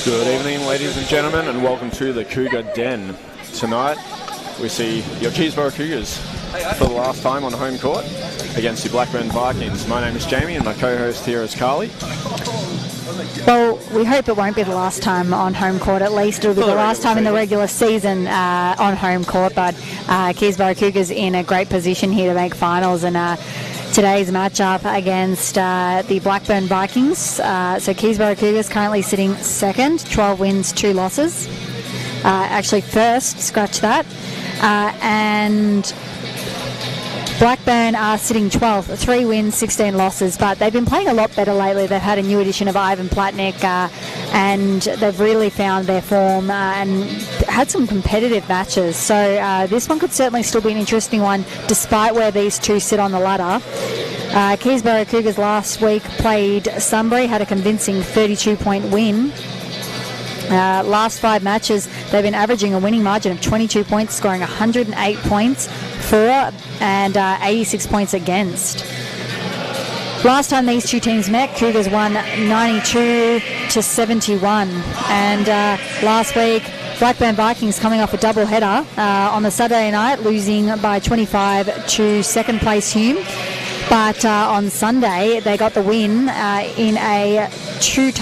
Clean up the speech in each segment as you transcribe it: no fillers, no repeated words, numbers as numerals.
Good evening, ladies and gentlemen, and welcome to the Cougar Den. Tonight, we see your Keysborough Cougars for the last time on home court against the Blackburn Vikings. My name is Jamie, and my co-host here is Carly. Well, we hope it won't be the last time on home court. At least it'll be the last time in the regular season on home court. But Keysborough Cougars in a great position here to make finals, and today's matchup against the Blackburn Vikings. So Keysborough Cougars currently sitting second, 12 wins, 2 losses. Actually first, scratch that. And Blackburn are sitting 12th, 3 wins, 16 losses, but they've been playing a lot better lately. They've had a new addition of Ivan Platnick, and they've really found their form and had some competitive matches. So this one could certainly still be an interesting one, despite where these two sit on the ladder. Keysborough Cougars last week played Sunbury, had a convincing 32-point win. Last 5 matches, they've been averaging a winning margin of 22 points, scoring 108 points for and 86 points against. Last time these two teams met, Cougars won 92-71. And last week, Blackburn Vikings coming off a double-header on the Saturday night, losing by 25 to second-place Hume. But on Sunday, they got the win in a two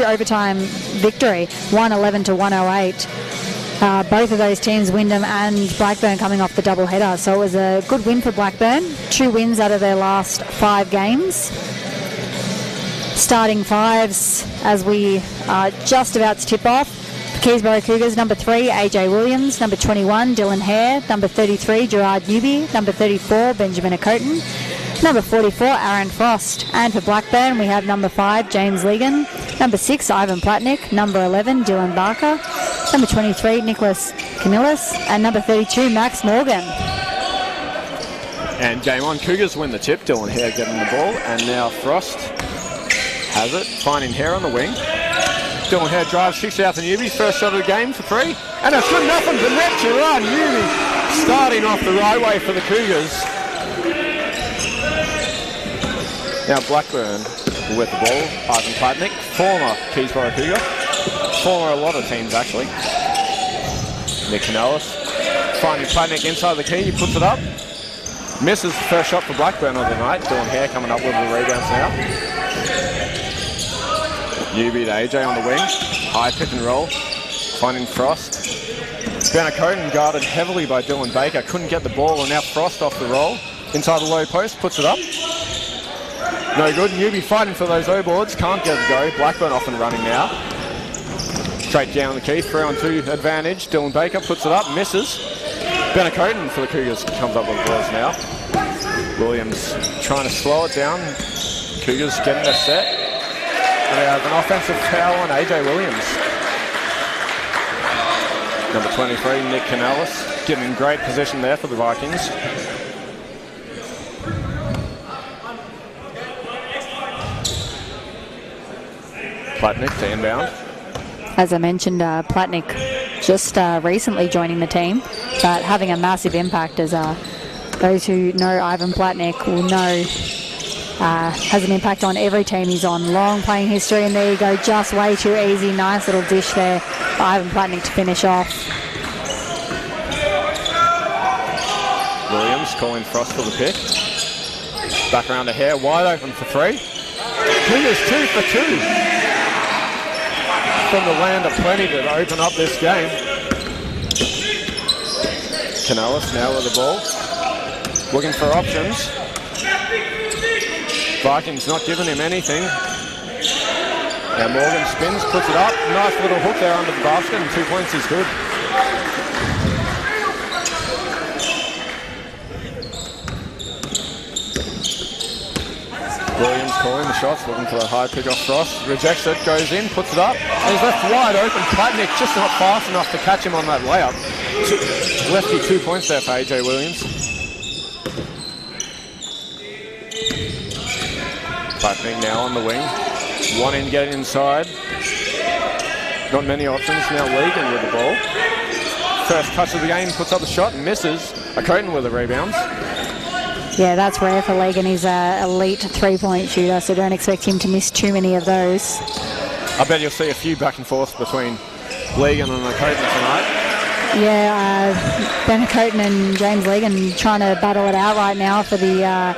overtime victory, 111-108. Both of those teams, Wyndham and Blackburn, coming off the doubleheader. So it was a good win for Blackburn. 2 wins out of their last 5 games. Starting fives as we are just about to tip off. Keysborough Cougars, number 3, AJ Williams. Number 21, Dylan Hare. Number 33, Gerard Newby. Number 34, Benjamin Acoten. Number 44, Aaron Frost. And for Blackburn, we have number 5, James Ligon. Number 6, Ivan Platnick. Number 11, Dylan Barker. Number 23, Nicholas Canillis. And number 32, Max Morgan. And game on, Cougars win the tip. Dylan Hare getting the ball, and now Frost has it, finding Hare on the wing. Dylan Hare drives, kicks out to Newby. First shot of the game for 3. And it's good enough for the net. Gerard Newby starting off the right way for the Cougars. Now Blackburn with the ball. Ivan Platnick, former Keysborough Cougar. Former a lot of teams, actually. Nick Canellis finding Platnick inside the key. He puts it up. Misses the first shot for Blackburn of the night. Dylan Hare coming up with the rebounds now. Newby to AJ on the wing. High pick and roll. Finding Frost. Ben Acoten guarded heavily by Dylan Baker. Couldn't get the ball, and now Frost off the roll. Inside the low post. Puts it up. No good. Newby fighting for those O-boards. Can't get it to go. Blackburn off and running now. Straight down the key. 3-on-2 advantage. Dylan Baker puts it up. Misses. Ben Acoten for the Cougars comes up with the balls now. Williams trying to slow it down. Cougars getting their set. And they have an offensive foul on AJ Williams. Number 23, Nick Canellis, getting in great position there for the Vikings. Platnick to inbound. As I mentioned, Platnick just recently joining the team, but having a massive impact, as those who know Ivan Platnick will know. Has an impact on every team he's on. Long playing history, and there you go, just way too easy. Nice little dish there for Ivan Platnick to finish off. Williams calling Frost for the pick. Back around to Hare, wide open for 3. Cougars 2 for 2. From the land of plenty to open up this game. Canellis now with the ball. Looking for options. Vikings not giving him anything. Now Morgan spins, puts it up. Nice little hook there under the basket, and 2 points is good. Williams calling the shots, looking for the high pick off Frost. Rejects it, goes in, puts it up. And he's left wide open. Platnick just not fast enough to catch him on that layup. Lefty 2 points there for AJ Williams. Platnick now on the wing. One in, getting inside. Not many options. Now Ligon with the ball. First touch of the game, puts up the shot and misses. Acoten with the rebounds. Yeah, that's rare for Ligon. He's an elite 3-point shooter, so don't expect him to miss too many of those. I bet you'll see a few back and forth between Legan and Coton tonight. Yeah, Ben Coton and James Legan trying to battle it out right now for the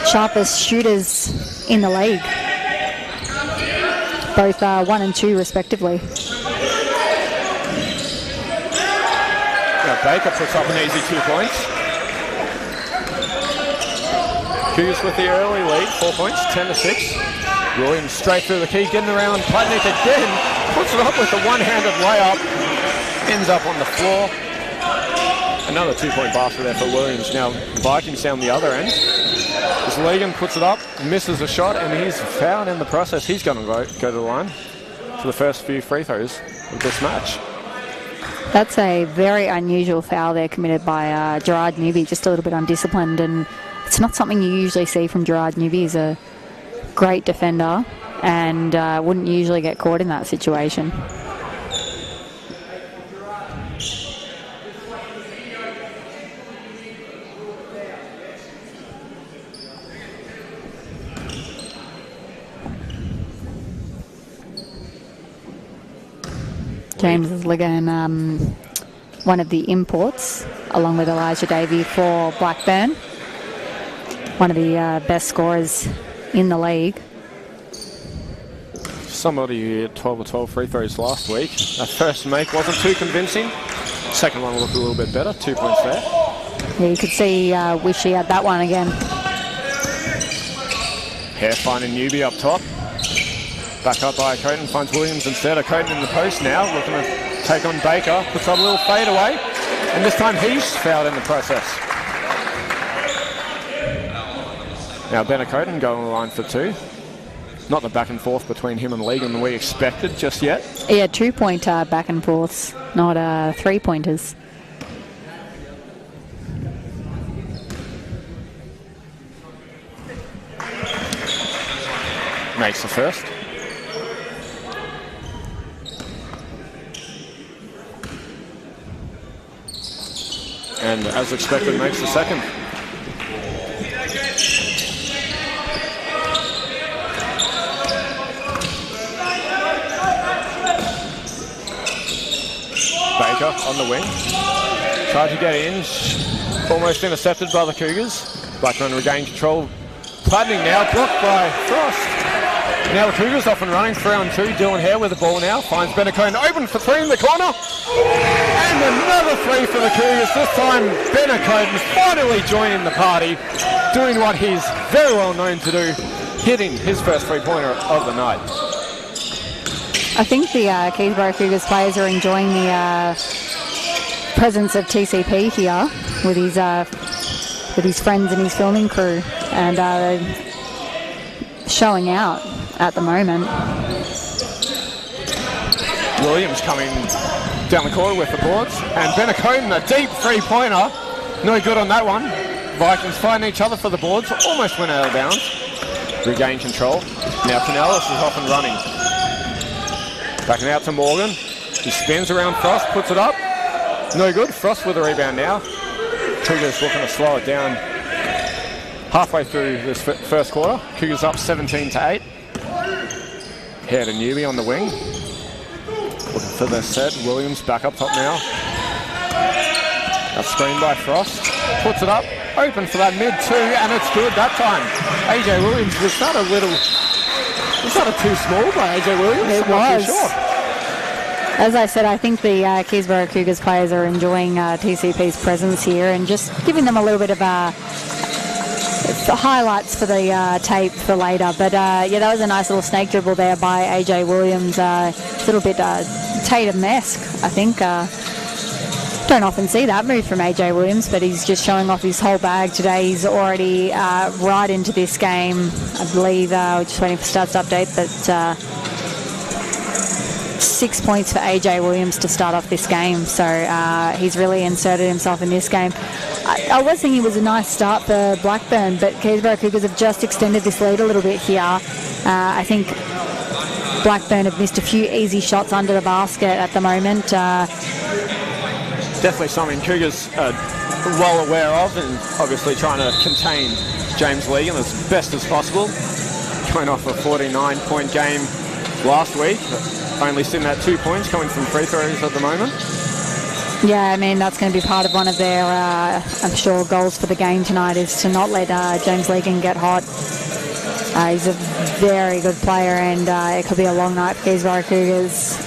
sharpest shooters in the league. Both 1 and 2 respectively. Now Baker puts up an easy 2 points. Cougars with the early lead, 4 points, 10-6. Williams straight through the key, getting around Platnick again. Puts it up with a one-handed layup. Ends up on the floor. Another 2-point basket there for Williams. Now Vikings down the other end. As Legan puts it up, misses a shot, and he's fouled in the process. He's going to go to the line for the first few free throws of this match. That's a very unusual foul there committed by Gerard Newby, just a little bit undisciplined, and it's not something you usually see from Gerard Newby. He's a great defender and wouldn't usually get caught in that situation. James Ligon, one of the imports, along with Elijah Davey for Blackburn. One of the best scorers in the league. Somebody who hit 12 or 12 free throws last week. That first make wasn't too convincing. Second one looked a little bit better, 2 points there. Yeah, you could see, wish he had that one again. Hare finding Newby up top. Back up by Coton, finds Williams instead. Coton in the post now, looking to take on Baker. Puts up a little fade away, and this time he's fouled in the process. Now Ben Coton going on the line for 2. Not the back and forth between him and Legan that we expected just yet. Yeah, 2-point back and forths, not 3-pointers. Makes the first. And as expected, makes the second. Baker on the wing. Tried to get in. Almost intercepted by the Cougars. Blackburn regained control. Platning now, blocked by Frost. Now the Cougars off and running, 3-on-2. Dylan Hare with the ball now. Finds Benacone open for 3 in the corner. And another 3 for the Cougars. This time Benacone finally joining the party, doing what he's very well known to do, hitting his first 3-pointer of the night. I think the Keysborough Cougars players are enjoying the presence of TCP here with his friends and his filming crew, and showing out at the moment. Williams coming down the corner with the boards, and Benacone, a deep 3-pointer. No good on that one. Vikings fighting each other for the boards. Almost went out of bounds. Regain control. Now Pinellas is off and running. Backing out to Morgan. He spins around Frost, puts it up. No good. Frost with a rebound now. Cougars looking to slow it down halfway through this first quarter. Cougars up 17-8. Hare to Newby on the wing. Looking for the set. Williams back up top now. A screen by Frost. Puts it up. Open for that mid-2, and it's good that time. AJ Williams, was that too small by AJ Williams? It was. Sure. As I said, I think the Keysborough Cougars players are enjoying TCP's presence here and just giving them a little bit of the highlights for the tape for later. But yeah, that was a nice little snake dribble there by AJ Williams. A little bit Tatum-esque, I think. Don't often see that move from AJ Williams, but he's just showing off his whole bag today. He's already right into this game. I believe we're just waiting for stats update, but 6 points for AJ Williams to start off this game. So he's really inserted himself in this game. I was thinking it was a nice start for Blackburn, but Keysborough Cougars have just extended this lead a little bit here. I think Blackburn have missed a few easy shots under the basket at the moment. Definitely something Cougars are well aware of, and obviously trying to contain James Legan as best as possible. Going off a 49-point game last week, only sitting at 2 points coming from free throws at the moment. Yeah, I mean, that's going to be part of one of their, I'm sure, goals for the game tonight is to not let James Legan get hot. He's a very good player, and it could be a long night for Keysborough Cougars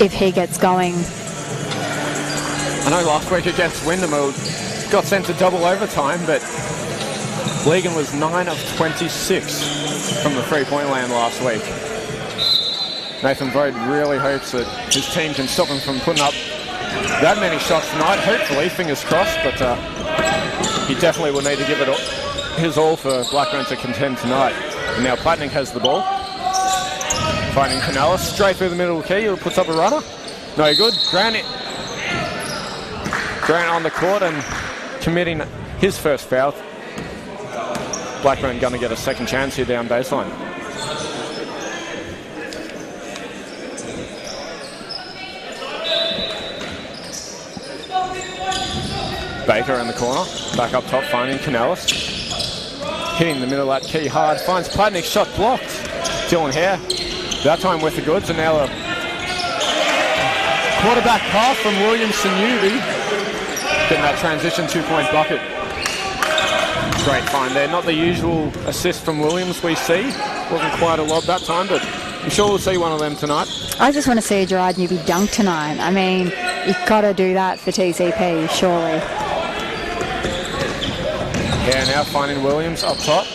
if he gets going. I know last week against Wyndham got sent to double overtime, but Legan was 9 of 26 from the three-point land last week. Nathan Vode really hopes that his team can stop him from putting up that many shots tonight. Hopefully, fingers crossed, but he definitely will need to give it his all for Blackburn to contend tonight. And now Platnick has the ball. Finding Canales straight through the middle of the key. He puts up a runner. No good. Grant on the court and committing his first foul. Blackburn going to get a second chance here down baseline. Baker in the corner, back up top, finding Canales. Hitting the middle of that key hard, finds Platnick, shot blocked. Dylan Hare, that time with the goods, and now a quarterback pass from Williamson Newby. Getting that transition 2-point bucket. Great find there, not the usual assist from Williams we see. Wasn't quite a lob that time, but I'm sure we'll see one of them tonight. I just want to see Gerard Newby dunk tonight. I mean, you've got to do that for TCP, surely. Yeah, now finding Williams up top,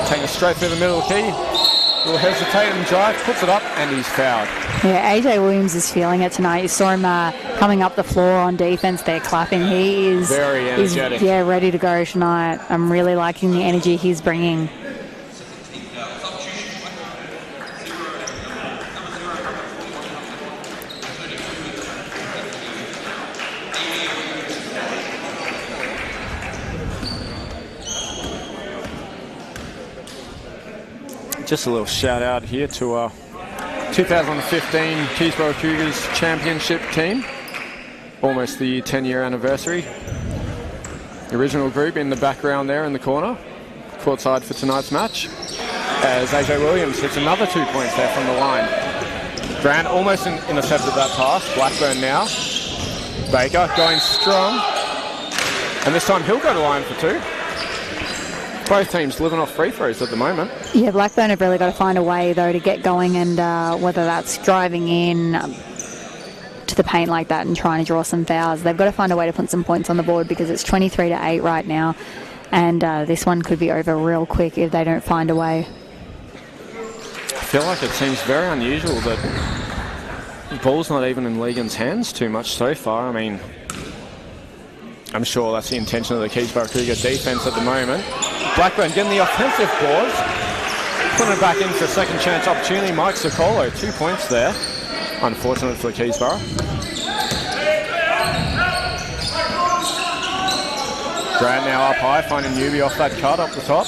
taking it straight through the middle of the key. Will hesitate and drive, puts it up, and he's fouled. Yeah, AJ Williams is feeling it tonight. You saw him coming up the floor on defense there, clapping. He is very energetic. Ready to go tonight. I'm really liking the energy he's bringing. Just a little shout out here to 2015 Keysborough Cougars championship team. Almost the 10-year anniversary. The original group in the background there in the corner. Courtside for tonight's match. As AJ Williams hits another 2 points there from the line. Grant almost intercepted that pass. Blackburn now. Baker going strong. And this time he'll go to line for two. Both teams living off free throws at the moment. Yeah, Blackburn have really got to find a way, though, to get going, and whether that's driving in to the paint like that and trying to draw some fouls. They've got to find a way to put some points on the board because it's 23-8 right now, and this one could be over real quick if they don't find a way. I feel like it seems very unusual that the ball's not even in Legan's hands too much so far. I mean, I'm sure that's the intention of the Keysborough Cougar defense at the moment. Blackburn getting the offensive boards, putting it back in for a second chance opportunity. Mike Sokolo, 2 points there. Unfortunate for Keysborough. Grant now up high, finding Newby off that cut up the top.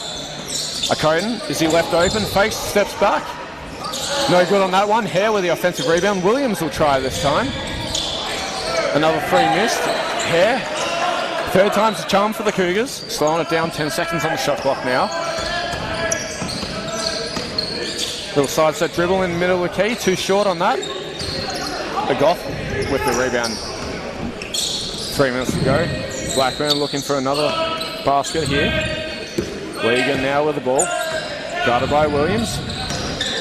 Akoden, is he left open? Fakes, steps back. No good on that one. Hare with the offensive rebound. Williams will try this time. Another three missed. Hare. Third time's a charm for the Cougars. Slowing it down, 10 seconds on the shot clock now. Little side set dribble in the middle of the key. Too short on that. The Goff with the rebound. 3 minutes to go. Blackburn looking for another basket here. Legan now with the ball. Guarded by Williams.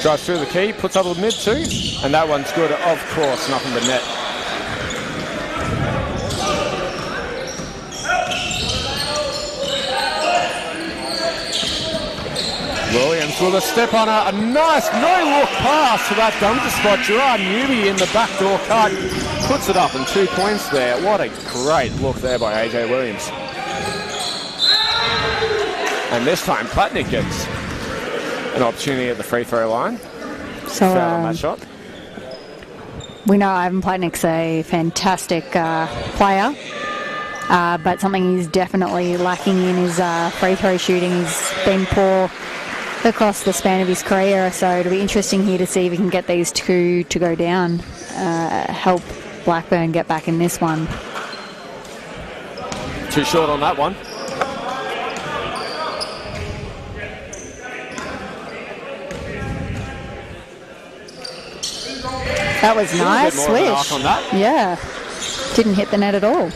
Drives through the key, puts up a mid two. And that one's good, of course, nothing but net. Williams with a step on a nice no-look pass to that dunker spot. Gerard Newby in the backdoor cut. Puts it up and 2 points there. What a great look there by AJ Williams. And this time Platnick gets an opportunity at the free throw line. So foul on that shot. We know Ivan Platnick's a fantastic player. But something he's definitely lacking in is free throw shooting. He's been poor across the span of his career, so it'll be interesting here to see if he can get these two to go down, help Blackburn get back in this one. Too short on that one. That was nice. A bit more of an arc on that. Yeah. Didn't hit the net at all.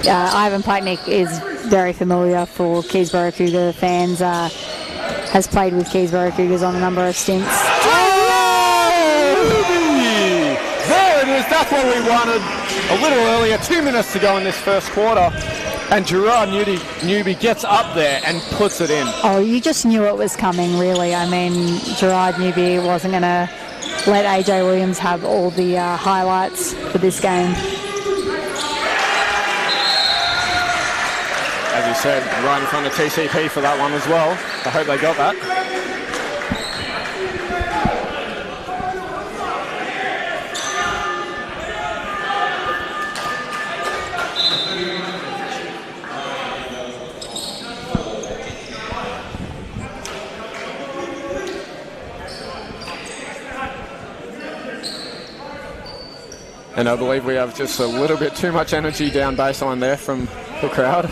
Ivan Platnick is very familiar for Keysborough Cougar fans. Has played with Keysborough Cougars on a number of stints. There it is. That's what we wanted a little earlier. 2 minutes to go in this first quarter. And Gerard Newby gets up there and puts it in. Oh, you just knew it was coming, really. I mean, Gerard Newby wasn't going to let AJ Williams have all the highlights for this game. As you said, right in front of TCP for that one as well. I hope they got that. And I believe we have just a little bit too much energy down baseline there from the crowd.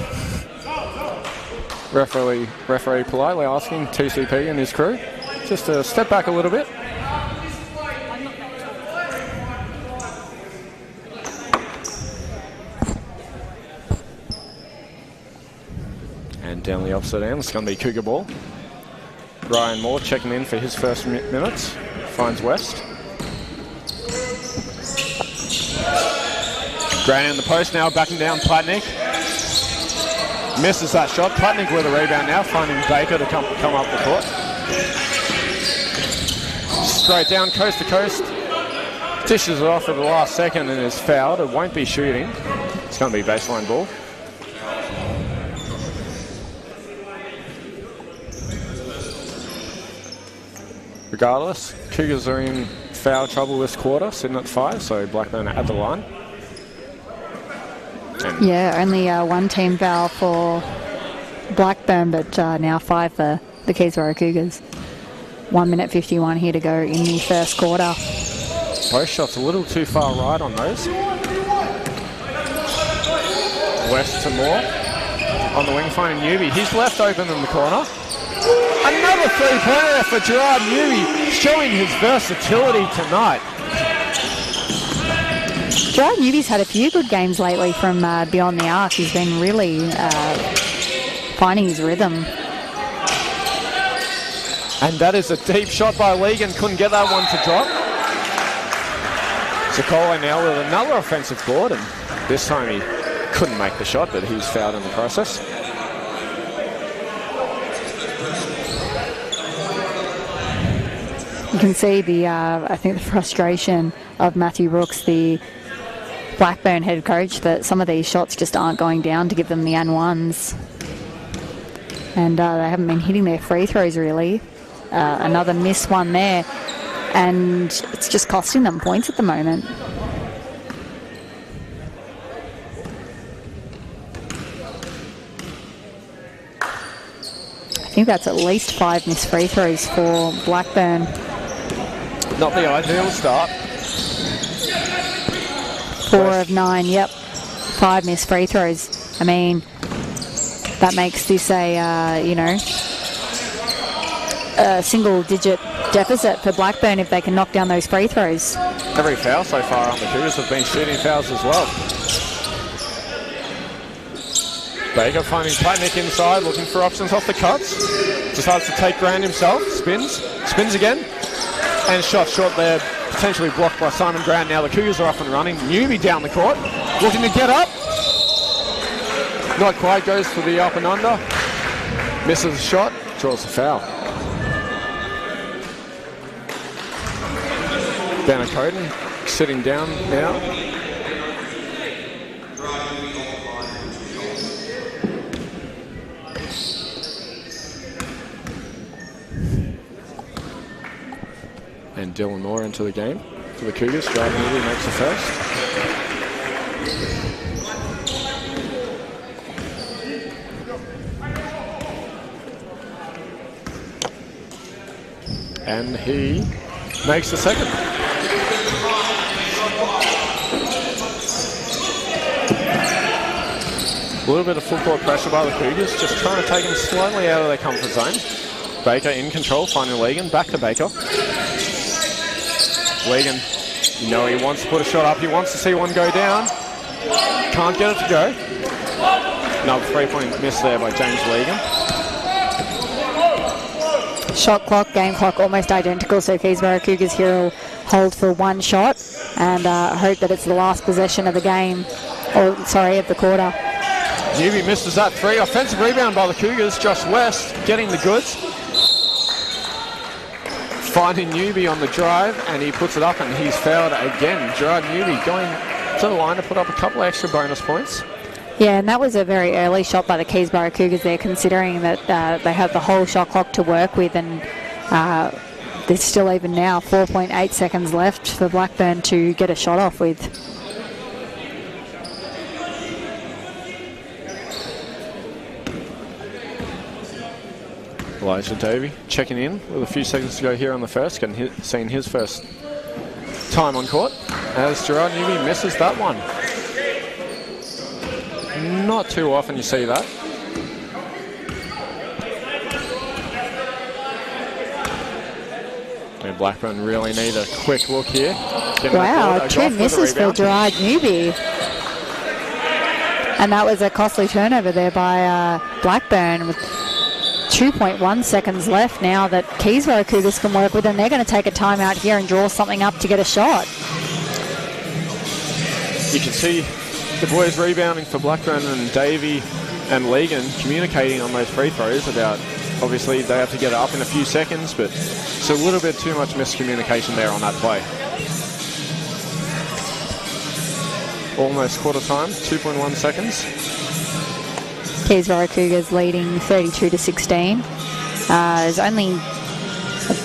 Referee politely asking TCP and his crew just to step back a little bit. And down the opposite end, it's going to be Cougar ball. Ryan Moore checking in for his first minutes. Finds West. Grant in the post now, backing down Platnick. Misses that shot. Platnick with a rebound now, finding Baker to come up the court. Straight down, coast to coast. Dishes it off at the last second and is fouled. It won't be shooting. It's going to be baseline ball. Regardless, Cougars are in foul trouble this quarter, sitting at 5, so Blackburn at the line. Yeah, only one team foul for Blackburn, but now 5 for the Keysborough Cougars. 1 minute 51 here to go in the first quarter. Both shots a little too far right on those. West to Moore. On the wing, finding Newby. He's left open in the corner. Another three-pointer for Gerard Newby, showing his versatility tonight. Gerard Newby's had a few good games lately from beyond the arc. He's been really finding his rhythm. And that is a deep shot by Legan. Couldn't get that one to drop. Zakola now with another offensive board, and this time he couldn't make the shot, but he was fouled in the process. You can see the, I think the frustration of Matthew Brooks, the Blackburn head coach, that some of these shots just aren't going down to give them the N1s. And they haven't been hitting their free throws really. Another missed one there. And it's just costing them points at the moment. I think that's at least 5 missed free throws for Blackburn. Not the ideal start. 4 of 9, yep. 5 missed free throws. I mean, that makes this a, a single-digit deficit for Blackburn if they can knock down those free throws. Every foul so far on the Cougars have been shooting fouls as well. Baker finding Platnick inside, looking for options off the cuts. Decides to take Grant himself, spins again, and shot short there, potentially blocked by Simon Grant. Now the Cougars are off and running. Newby down the court, looking to get up. Not quite, goes for the up and under. Misses the shot, draws the foul. Banner Coden sitting down now. And Dylan Moore into the game for the Cougars. Jordan Newby makes the first. And he makes the second. A little bit of full court pressure by the Cougars, just trying to take them slightly out of their comfort zone. Baker in control, finding Legan, back to Baker. Legan, you know he wants to put a shot up. He wants to see one go down. Can't get it to go. Another 3-point miss there by James Legan. Shot clock, game clock almost identical, so Keysborough Cougars here will hold for one shot and hope that it's the last possession of the game, or sorry, of the quarter. Newby misses that 3. Offensive rebound by the Cougars. Josh West getting the goods. Finding Newby on the drive, and he puts it up, and he's fouled again. Gerard Newby going to the line to put up a couple of extra bonus points. Yeah, and that was a very early shot by the Keysborough Cougars there, considering that they have the whole shot clock to work with, and there's still even now 4.8 seconds left for Blackburn to get a shot off with. Elijah Davey checking in with a few seconds to go here on the first, seeing his first time on court, as Gerard Newby misses that one. Not too often you see that. And Blackburn really need a quick look here. Wow, 2 misses for Gerard Newby. And that was a costly turnover there by Blackburn with 2.1 seconds left now that Keysborough Cougars can work with, and they're going to take a timeout here and draw something up to get a shot. You can see the boys rebounding for Blackburn, and Davey and Legan communicating on those free throws about, obviously they have to get it up in a few seconds, but it's a little bit too much miscommunication there on that play. Almost quarter time, 2.1 seconds. Keysborough Cougars leading 32-16. There's only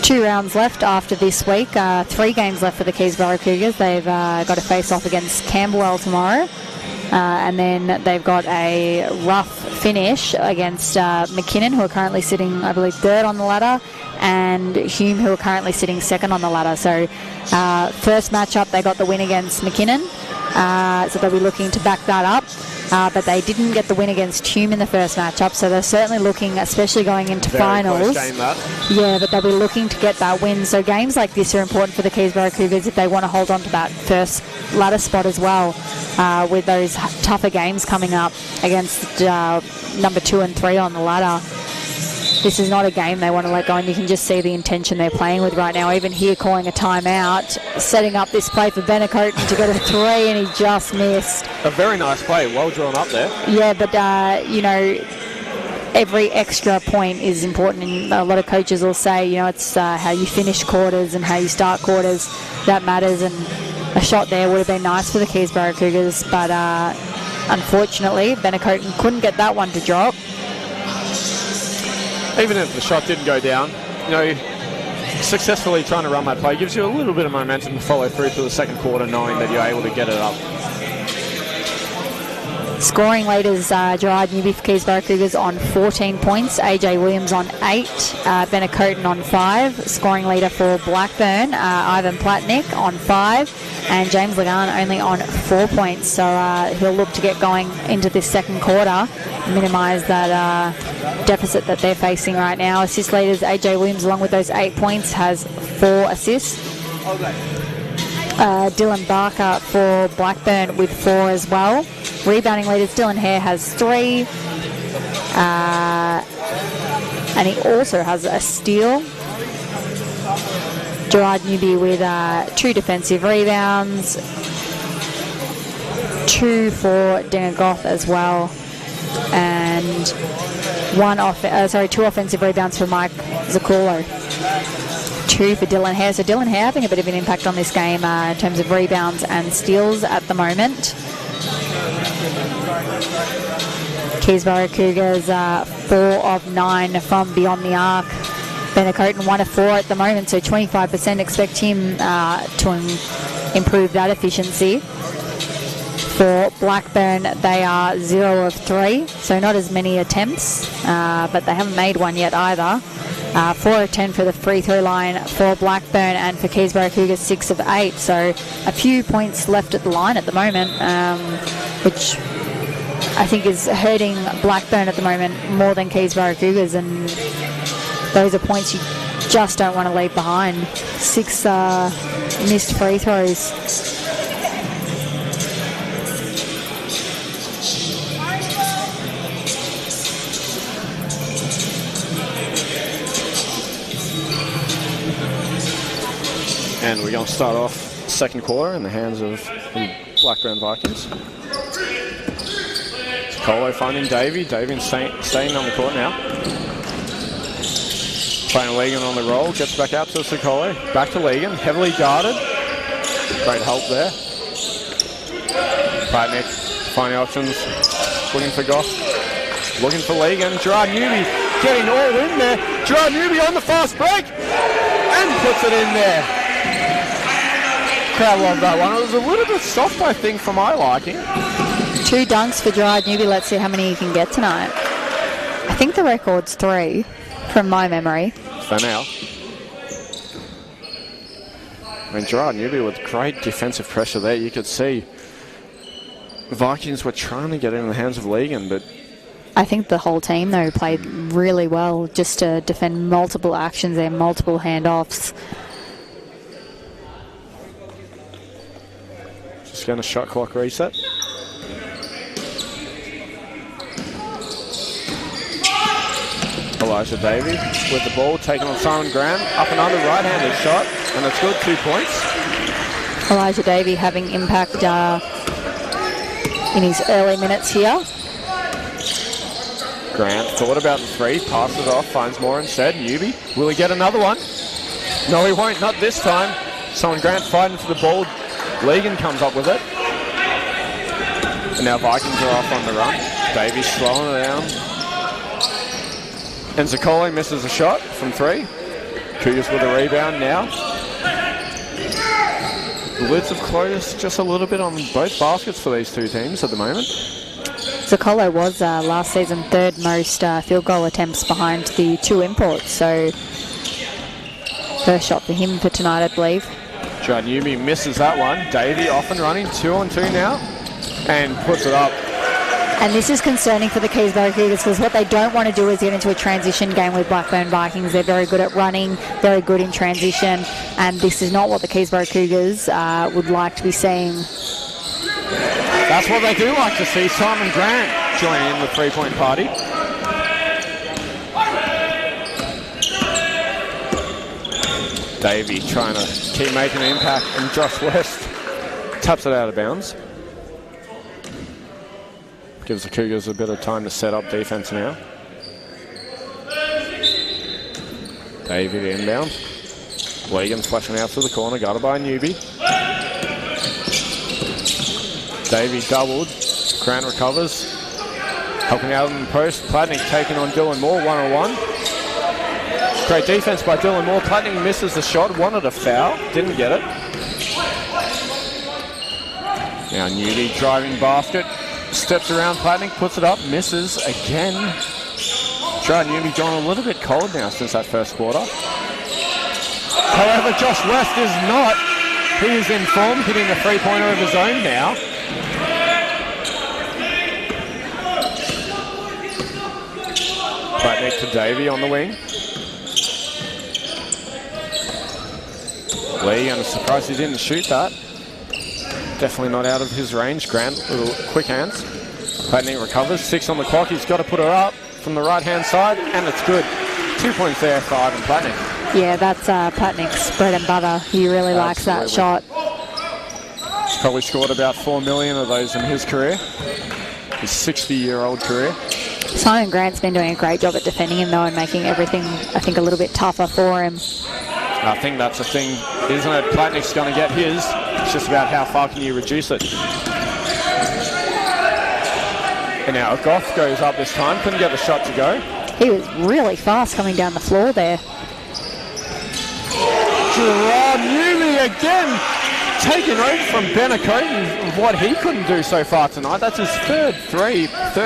2 rounds left after this week. 3 games left for the Keysborough Cougars. They've got to face off against Camberwell tomorrow. And then they've got a rough finish against McKinnon, who are currently sitting, I believe, 3rd on the ladder, and Hume, who are currently sitting 2nd on the ladder. So first matchup, they got the win against McKinnon. So they'll be looking to back that up. But they didn't get the win against Hume in the first matchup, so they're certainly looking, especially going into finals. Close game, that. Yeah, but they'll be looking to get that win. So games like this are important for the Keysborough Cougars if they want to hold on to that first ladder spot as well, with those tougher games coming up against number 2 and 3 on the ladder. This is not a game they want to let go, and you can just see the intention they're playing with right now. Even here calling a timeout, setting up this play for Benacoten to get a 3, and he just missed. A very nice play, well drawn up there. Yeah, but you know, every extra point is important, and a lot of coaches will say, you know, it's how you finish quarters and how you start quarters that matters, and a shot there would have been nice for the Keysborough Cougars, but unfortunately Benacoten couldn't get that one to drop. Even if the shot didn't go down, you know, successfully trying to run that play gives you a little bit of momentum to follow through to the second quarter, knowing that you're able to get it up. Scoring leaders, Gerard Newby for Keysborough Cougars on 14 points, AJ Williams on 8, Benacoten on 5. Scoring leader for Blackburn, Ivan Platnick on 5, and James Lagan only on 4 points. So he'll look to get going into this second quarter, minimise that deficit that they're facing right now. Assist leaders, AJ Williams, along with those 8 points, has 4 assists. Dylan Barker for Blackburn with 4 as well. Rebounding leaders, Dylan Hare has 3. And he also has a steal. Gerard Newby with 2 defensive rebounds. 2 for Dinger Goth as well. And 2 offensive rebounds for Mike Zakulo. 2 for Dylan Hare. So Dylan Hare having a bit of an impact on this game in terms of rebounds and steals at the moment. Keysborough Cougars 4 of 9 from beyond the arc. Benacoten 1 of 4 at the moment, so 25%. Expect him to improve that efficiency. For Blackburn, they are 0 of 3, so not as many attempts, but they haven't made one yet either. 4 of 10 for the free throw line for Blackburn, and for Keysborough Cougars 6 of 8. So a few points left at the line at the moment, which I think is hurting Blackburn at the moment more than Keysborough Cougars, and those are points you just don't want to leave behind. 6 missed free throws. And we're going to start off second quarter in the hands of the Blackburn Vikings. Colo finding Davey. Davey staying on the court now. Playing Legan on the roll. Gets back out to Sokolo. Back to Legan. Heavily guarded. Great help there. Platnick finding options. Looking for Goff. Looking for Legan. Gerard Newby getting all in there. Gerard Newby on the fast break. And puts it in there. Crowd loved that one. It was a little bit soft, I think, for my liking. 2 dunks for Gerard Newby. Let's see how many he can get tonight. I think the record's 3 from my memory. For now. I mean, Gerard Newby with great defensive pressure there. You could see the Vikings were trying to get it in the hands of Legan, but I think the whole team, though, played really well just to defend multiple actions there, multiple handoffs. Just going to shot clock reset. Elijah Davey with the ball, taken on Simon Graham. Up and under, right-handed shot, and it's good, 2 points. Elijah Davey having impact in his early minutes here. Grant thought about the 3, passes off, finds more instead. Newby, will he get another one? No, he won't, not this time. Simon Grant fighting for the ball. Legan comes up with it. And now Vikings are off on the run. Davey slowing it down. And Zakoli misses a shot from 3. Cougars with a rebound now. The lids have closed just a little bit on both baskets for these two teams at the moment. Zakolo was last season 3rd most field goal attempts behind the 2 imports, so first shot for him for tonight, I believe. Gerard Newby misses that one. Davey off and running, 2-on-2 now, and puts it up. And this is concerning for the Keysborough Cougars because what they don't want to do is get into a transition game with Blackburn Vikings. They're very good at running, very good in transition, and this is not what the Keysborough Cougars would like to be seeing. That's what they do like to see. Simon Grant joining in the three-point party. Davey trying to keep making an impact, and Josh West taps it out of bounds. Gives the Cougars a bit of time to set up defense now. Davey the inbound. Legan flashing out to the corner, guarded by Newby. Davey doubled. Grant recovers. Helping out in the post. Platnick taking on Dylan Moore, 1-on-1. Great defense by Dylan Moore. Platnick misses the shot, wanted a foul, didn't get it. Now Newby driving basket. Steps around Platnick, puts it up, misses again. Gerard Newby gone a little bit cold now since that first quarter. However, Josh West is not. He is in form, hitting the three-pointer of his own now. Platnick to Davey on the wing. Lee, I'm surprised he didn't shoot that. Definitely not out of his range. Grant, little quick hands. Platnick recovers, 6 on the clock. He's got to put her up from the right-hand side, and it's good. 2 points there for Ivan Platnick. Yeah, that's Platnick's bread and butter. He really likes that shot. He's probably scored about 4 million of those in his career. His 60-year-old career. Simon Grant's been doing a great job at defending him, though, and making everything, I think, a little bit tougher for him. I think that's the thing, isn't it? Platnick's going to get his. It's just about how far can you reduce it. And now Goff goes up this time. Couldn't get the shot to go. He was really fast coming down the floor there. Gerard Newby again taking over from Benacote of what he couldn't do so far tonight. That's his third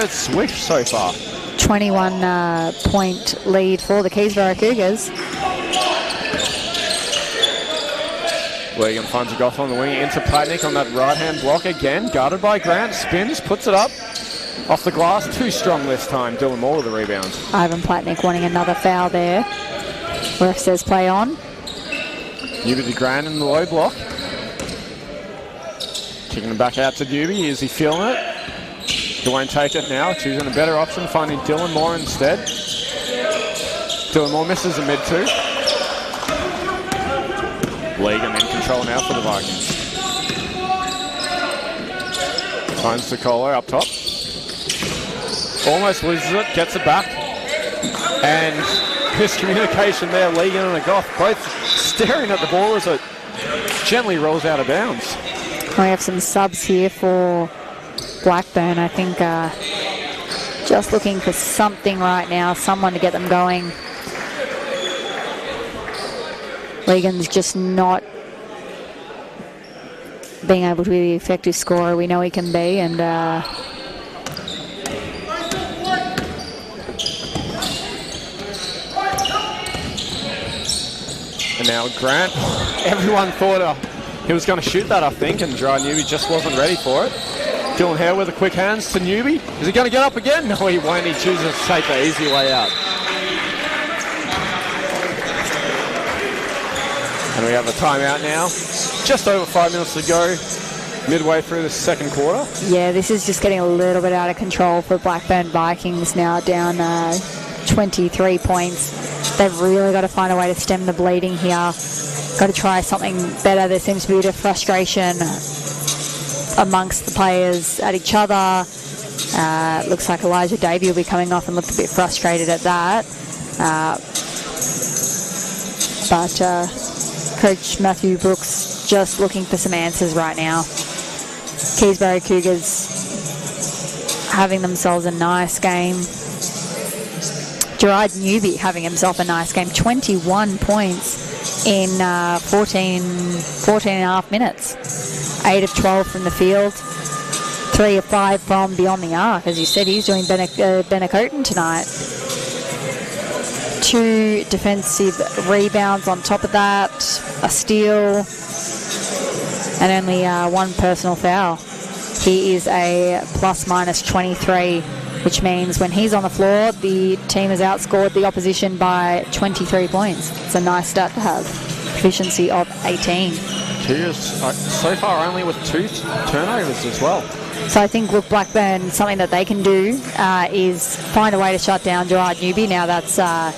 swish so far. 21-point lead for the Keysborough Cougars. Legan finds a Goff on the wing into Platnick on that right-hand block again. Guarded by Grant, spins, puts it up. Off the glass, too strong this time. Dylan Moore with the rebound. Ivan Platnick wanting another foul there. Ref says play on. Newby to Grant in the low block. Kicking it back out to Newby. Is he feeling it? He won't take it now. Choosing a better option, finding Dylan Moore instead. Dylan Moore misses a mid two. Legan in control now for the Vikings. Finds Sokolo up top. Almost loses it, gets it back. And miscommunication there, Legan and Goff both staring at the ball as it gently rolls out of bounds. We have some subs here for Blackburn. I think just looking for something right now, someone to get them going. Legan's just not being able to be the effective scorer we know he can be, and now Grant, everyone thought he was going to shoot that, I think, and Gerard Newby just wasn't ready for it. Dylan Hare with the quick hands to Newby. Is he going to get up again? No, he won't. He chooses to take the easy way out. And we have a timeout now. Just over 5 minutes to go, midway through the second quarter. Yeah, this is just getting a little bit out of control for Blackburn Vikings now, down 23 points. They've really got to find a way to stem the bleeding here. Got to try something better. There seems to be a bit of frustration amongst the players at each other. Looks like Elijah Davey will be coming off and looked a bit frustrated at that. But Coach Matthew Brooks just looking for some answers right now. Keysborough Cougars having themselves a nice game. Gerard Newby having himself a nice game. 21 points in 14 and a half minutes. 8 of 12 from the field. 3 of 5 from beyond the arc. As you said, he's doing Benacoten tonight. 2 defensive rebounds on top of that. A steal. And only 1 personal foul. He is a plus-minus 23, which means when he's on the floor, the team has outscored the opposition by 23 points. It's a nice stat to have. Efficiency of 18. Cougars so far only with 2 turnovers as well. So I think, look, Blackburn, something that they can do is find a way to shut down Gerard Newby. Now that's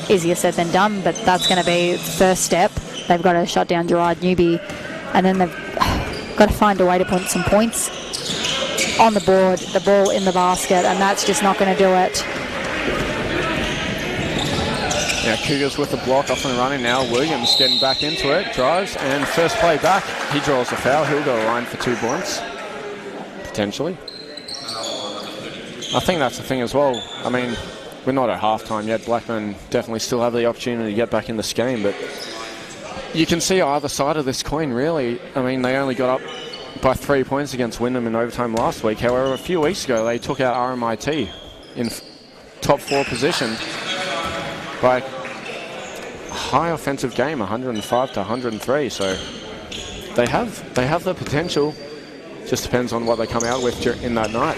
easier said than done, but that's going to be the first step. They've got to shut down Gerard Newby, and then they've got to find a way to put some points on the board, the ball in the basket, and that's just not going to do it. Now Cougars with the block off and running now. Williams getting back into it, drives, and first play back. He draws a foul. He'll go line for 2 points, potentially. I think that's the thing as well. I mean, we're not at halftime yet. Blackburn definitely still have the opportunity to get back in this game, but you can see either side of this coin, really. I mean, they only got up by 3 points against Wyndham in overtime last week. However, a few weeks ago, they took out RMIT in top 4 position by a high offensive game, 105 to 103. So they have the potential. Just depends on what they come out with in that night.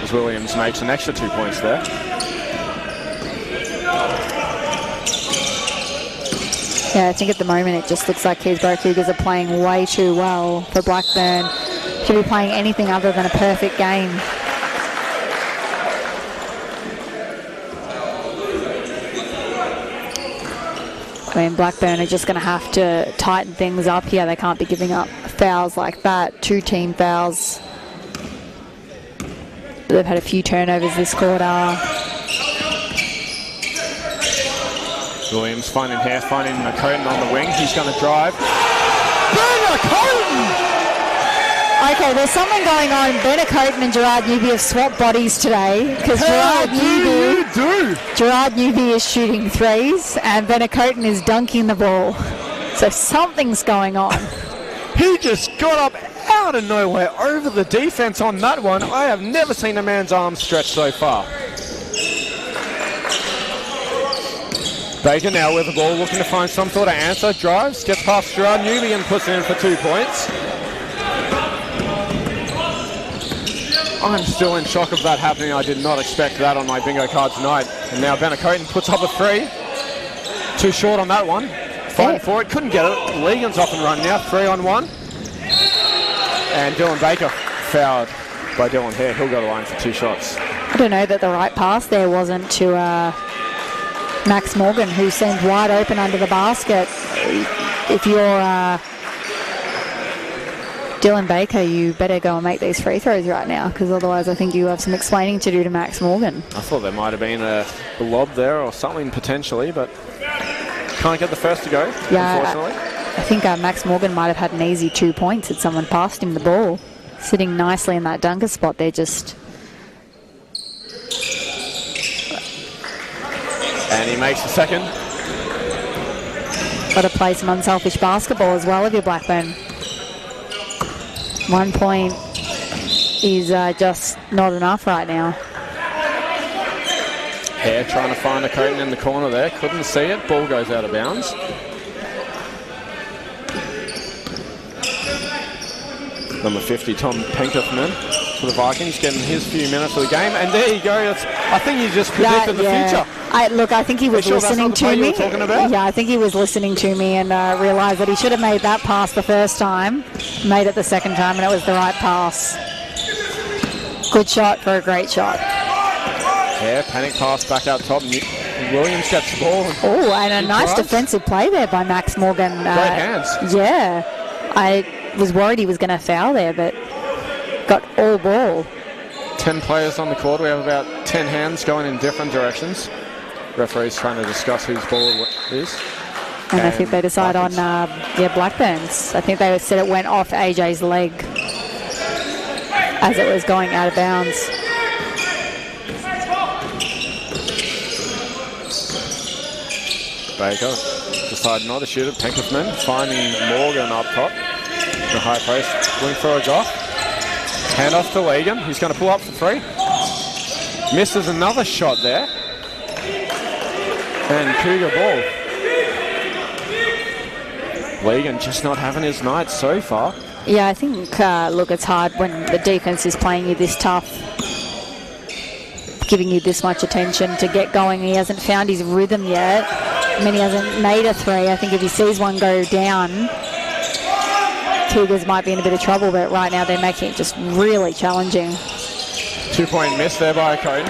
As Williams makes an extra 2 points there. Yeah, I think at the moment it just looks like Keysborough Cougars are playing way too well for Blackburn to be playing anything other than a perfect game. I mean, Blackburn are just going to have to tighten things up here. They can't be giving up fouls like that. 2 team fouls. They've had a few turnovers this quarter. Williams finding Hare, finding McCoden on the wing. He's going to drive. Benacoten! Okay, there's something going on. Benacoten and Gerard Newby have swapped bodies today, because Gerard Newby is shooting threes and Benacoten is dunking the ball. So something's going on. He just got up out of nowhere over the defense on that one. I have never seen a man's arm stretch so far. Baker now with the ball, looking to find some sort of answer. Drives, gets past Gerard Newby and puts it in for 2 points. I'm still in shock of that happening. I did not expect that on my bingo card tonight. And now Benacoten puts up a 3. Too short on that one. Fighting for it, couldn't get it. Legan's off and running now, 3-on-1. And Dylan Baker fouled by Dylan Hare. He'll go to the line for 2 shots. I don't know that the right pass there wasn't to Max Morgan, who seemed wide open under the basket. If you're Dylan Baker, you better go and make these free throws right now, because otherwise I think you have some explaining to do to Max Morgan. I thought there might have been a lob there or something potentially, but can't get the first to go, unfortunately. I think Max Morgan might have had an easy 2 points had someone passed him the ball. Sitting nicely in that dunker spot there, just... And he makes the second. Got to play some unselfish basketball as well if you're Blackburn. 1 point is just not enough right now. Hare trying to find a Coton in the corner there. Couldn't see it. Ball goes out of bounds. Number 50, Tom Penkethman for the Vikings, getting his few minutes of the game. And there you go. I think you just predicted the future. I think he was listening to me. Yeah, I think he was listening to me and realised that he should have made that pass the first time, made it the second time, and it was the right pass. Good shot for a great shot. Yeah, panic pass back out top. Williams gets the ball. Oh, and a nice defensive play there by Max Morgan. Great hands. Yeah. I was worried he was going to foul there, but got all ball. 10 players on the court. We have about 10 hands going in different directions. Referee's trying to discuss whose ball it is. And I think they decide on, Blackburn's. I think they said it went off AJ's leg as it was going out of bounds. Baker decided not to shoot it. Penkethman finding Morgan up top. The high post. Wing throw it off. Hand off to Legan. He's going to pull up for 3. Misses another shot there. And Cougar ball. Legan just not having his night so far. Yeah, I think, look, it's hard when the defense is playing you this tough, giving you this much attention to get going. He hasn't found his rhythm yet. I mean, he hasn't made a 3. I think if he sees one go down, Cougars might be in a bit of trouble, but right now they're making it just really challenging. 2-point miss there by Coton.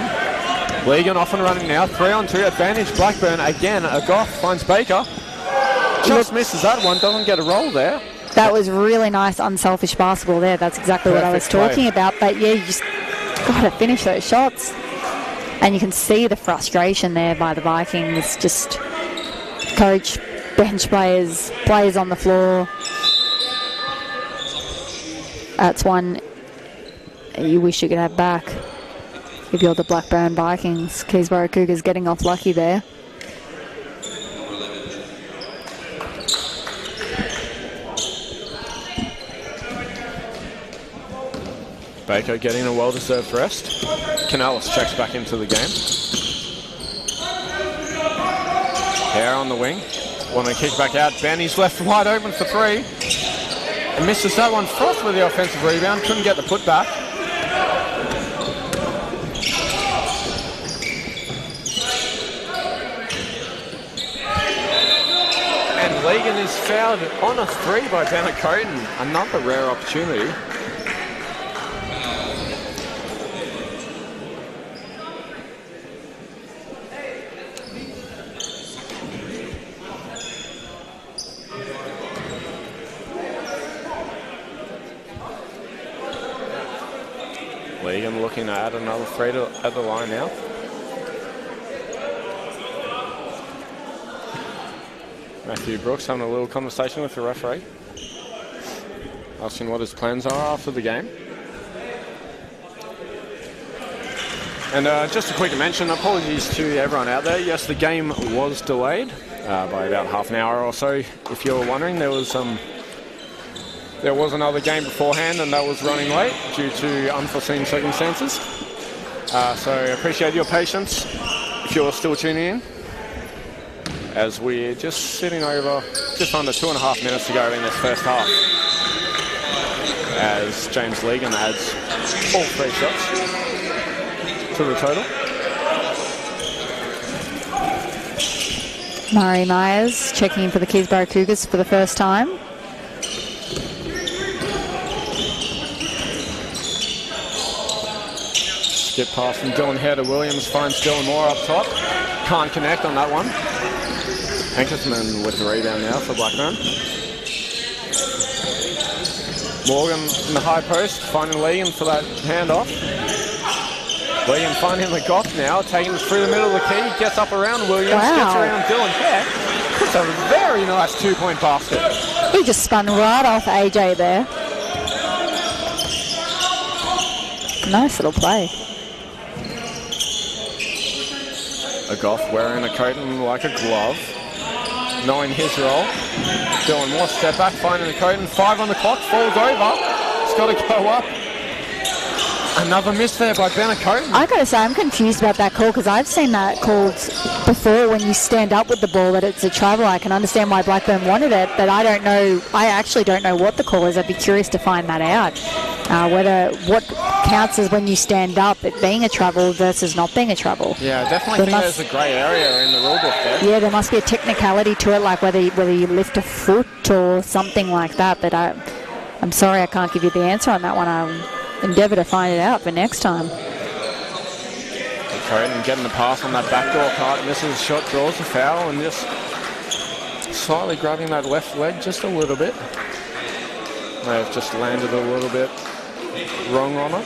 Legan off and running now. 3-on-2 advantage Blackburn. Again, a Goff finds Baker. Just misses that one. Doesn't get a roll there. That was really nice unselfish basketball there. That's exactly what I was talking about. But yeah, you just got to finish those shots. And you can see the frustration there by the Vikings. Just coach, bench players on the floor. That's one you wish you could have back if you're the Blackburn Vikings. Keysborough Cougars getting off lucky there. Baker getting a well-deserved rest. Canales checks back into the game. Hare on the wing. Want to kick back out. Benny's left wide open for 3. And misses that one. Frost with the offensive rebound. Couldn't get the putback. And Legan is fouled on a 3 by Bennett Coton. Another rare opportunity. Legan looking to add another 3 at the line now. Matthew Brooks having a little conversation with the referee, asking what his plans are after the game. And just a quick mention, apologies to everyone out there. Yes, the game was delayed by about half an hour or so. If you were wondering, there was another game beforehand and that was running late due to unforeseen circumstances. So I appreciate your patience if you're still tuning in, as we're just sitting over just under 2.5 minutes to go in this first half, as James Legan adds all 3 shots to the total. Murray Myers checking in for the Keysborough Cougars for the first time. Skip pass from Dylan Hare to Williams, finds Dylan Moore up top. Can't connect on that one. Ankersman with the rebound now for Blackburn. Morgan in the high post, finding Legan for that handoff. Legan finding the Goff now, taking it through the middle of the key, gets up around Williams, gets around Dylan Hare. Puts a very nice two-point basket. He just spun right off AJ there. Nice little play. A Goff wearing a coat and like a glove, knowing his role. Dylan Moore step back, finding the coat and 5 on the clock, falls over. It's got to go up. Another miss there by Bennett Coaten. I gotta say, I'm confused about that call because I've seen that called before when you stand up with the ball that it's a travel. I can understand why Blackburn wanted it, but I don't know. I actually don't know what the call is. I'd be curious to find that out. Whether what counts as when you stand up, it being a travel versus not being a travel. Yeah, I definitely think there's a grey area in the rule book there. Yeah, there must be a technicality to it, like whether you lift a foot or something like that. But I'm sorry, I can't give you the answer on that one. I'll endeavour to find it out for next time. Coaten getting the pass on that backdoor cut, misses the shot, draws the foul, and just slightly grabbing that left leg just a little bit. May have just landed a little bit wrong on it.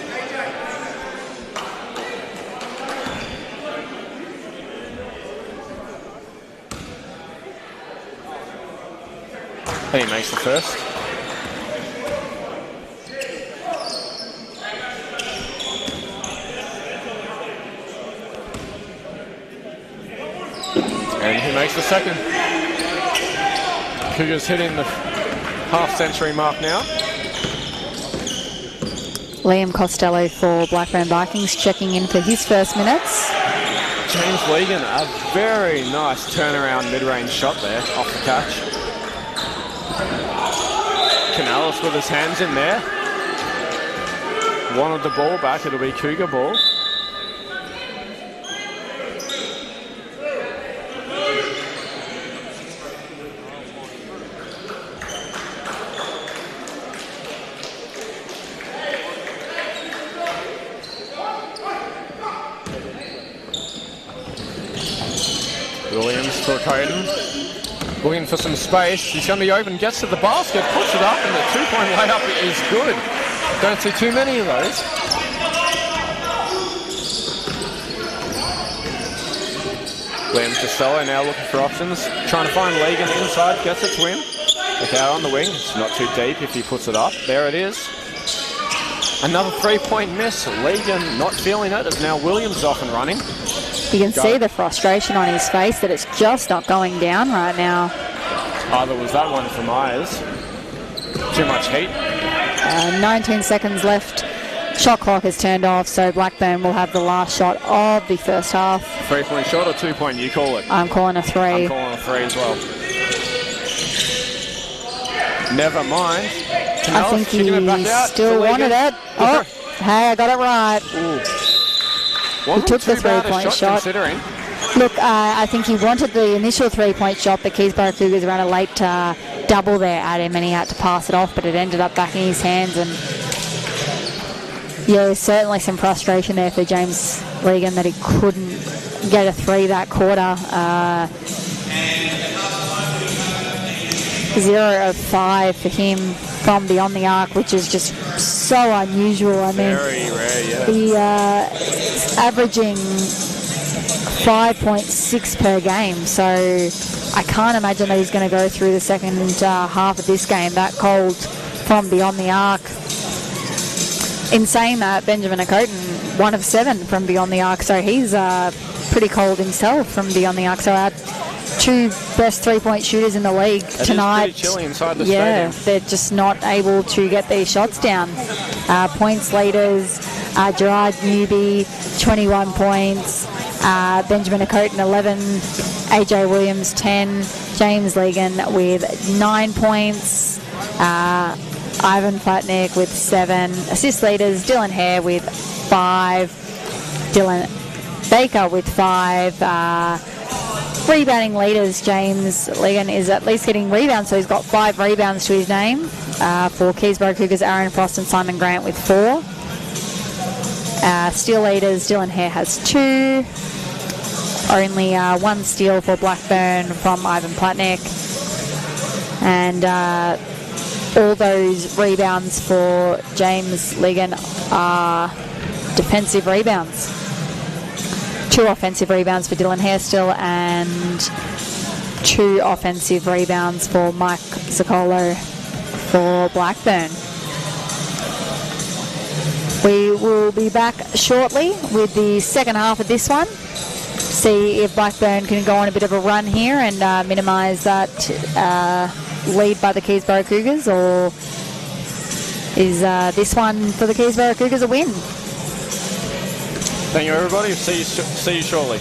And he makes the first. And he makes the second. Cougars hitting the half-century mark now. Liam Costello for Blackburn Vikings checking in for his first minutes. James Legan, a very nice turnaround mid-range shot there off the catch. Canales with his hands in there. Wanted the ball back, it'll be Cougar ball. Williams to a Coaten, looking for some space. He's going to be open, gets to the basket, puts it up, and the two-point layup is good. Don't see too many of those. Liam Costello now looking for options, trying to find Legan inside, gets it to him. Look out on the wing, it's not too deep if he puts it up. There it is. Another three-point miss. Legan not feeling it as now Williams off and running. You can see the frustration on his face that it's just not going down right now. Either was that one from Myers. Too much heat. 19 seconds left. Shot clock is turned off, so Blackburn will have the last shot of the first half. 3-point shot or 2-point? You call it. I'm calling a 3. I'm calling a 3 as well. Never mind. I think he still wanted it. Oh, hey, I got it right. Ooh. He took the 3-point shot. Look, I think he wanted the initial 3-point shot, but Keysborough Cougars ran a late double there at him, and he had to pass it off, but it ended up back in his hands. And yeah, certainly some frustration there for James Legan that he couldn't get a 3 that quarter. 0 of 5 for him from beyond the arc, which is just so unusual. I mean, very rare, yeah. He averaging 5.6 per game, so I can't imagine that he's going to go through the second half of this game that cold from beyond the arc. In saying that, Benjamin Coaten, 1 of 7 from beyond the arc, so he's pretty cold himself from beyond the arc. So our 2 best 3-point shooters in the league tonight. It's pretty chilly inside the stadium. stadium. They're just not able to get their shots down. Points leaders, Gerard Newby, 21 points. Benjamin Coaten, 11. AJ Williams, 10. James Legan with 9 points. Ivan Platnick with 7. Assist leaders, Dylan Hare with 5. Dylan Baker with 5. Rebounding leaders, James Ligon is at least getting rebounds, so he's got 5 rebounds to his name. For Keysborough Cougars, Aaron Frost and Simon Grant with 4. Steal leaders, Dylan Hare has 2. Only 1 steal for Blackburn from Ivan Platnick. And all those rebounds for James Ligon are defensive rebounds. 2 offensive rebounds for Dylan Hairstill and 2 offensive rebounds for Mike Sicolo for Blackburn. We will be back shortly with the second half of this one. See if Blackburn can go on a bit of a run here and minimise that lead by the Keysborough Cougars, or is this one for the Keysborough Cougars a win? Thank you, everybody. See you shortly.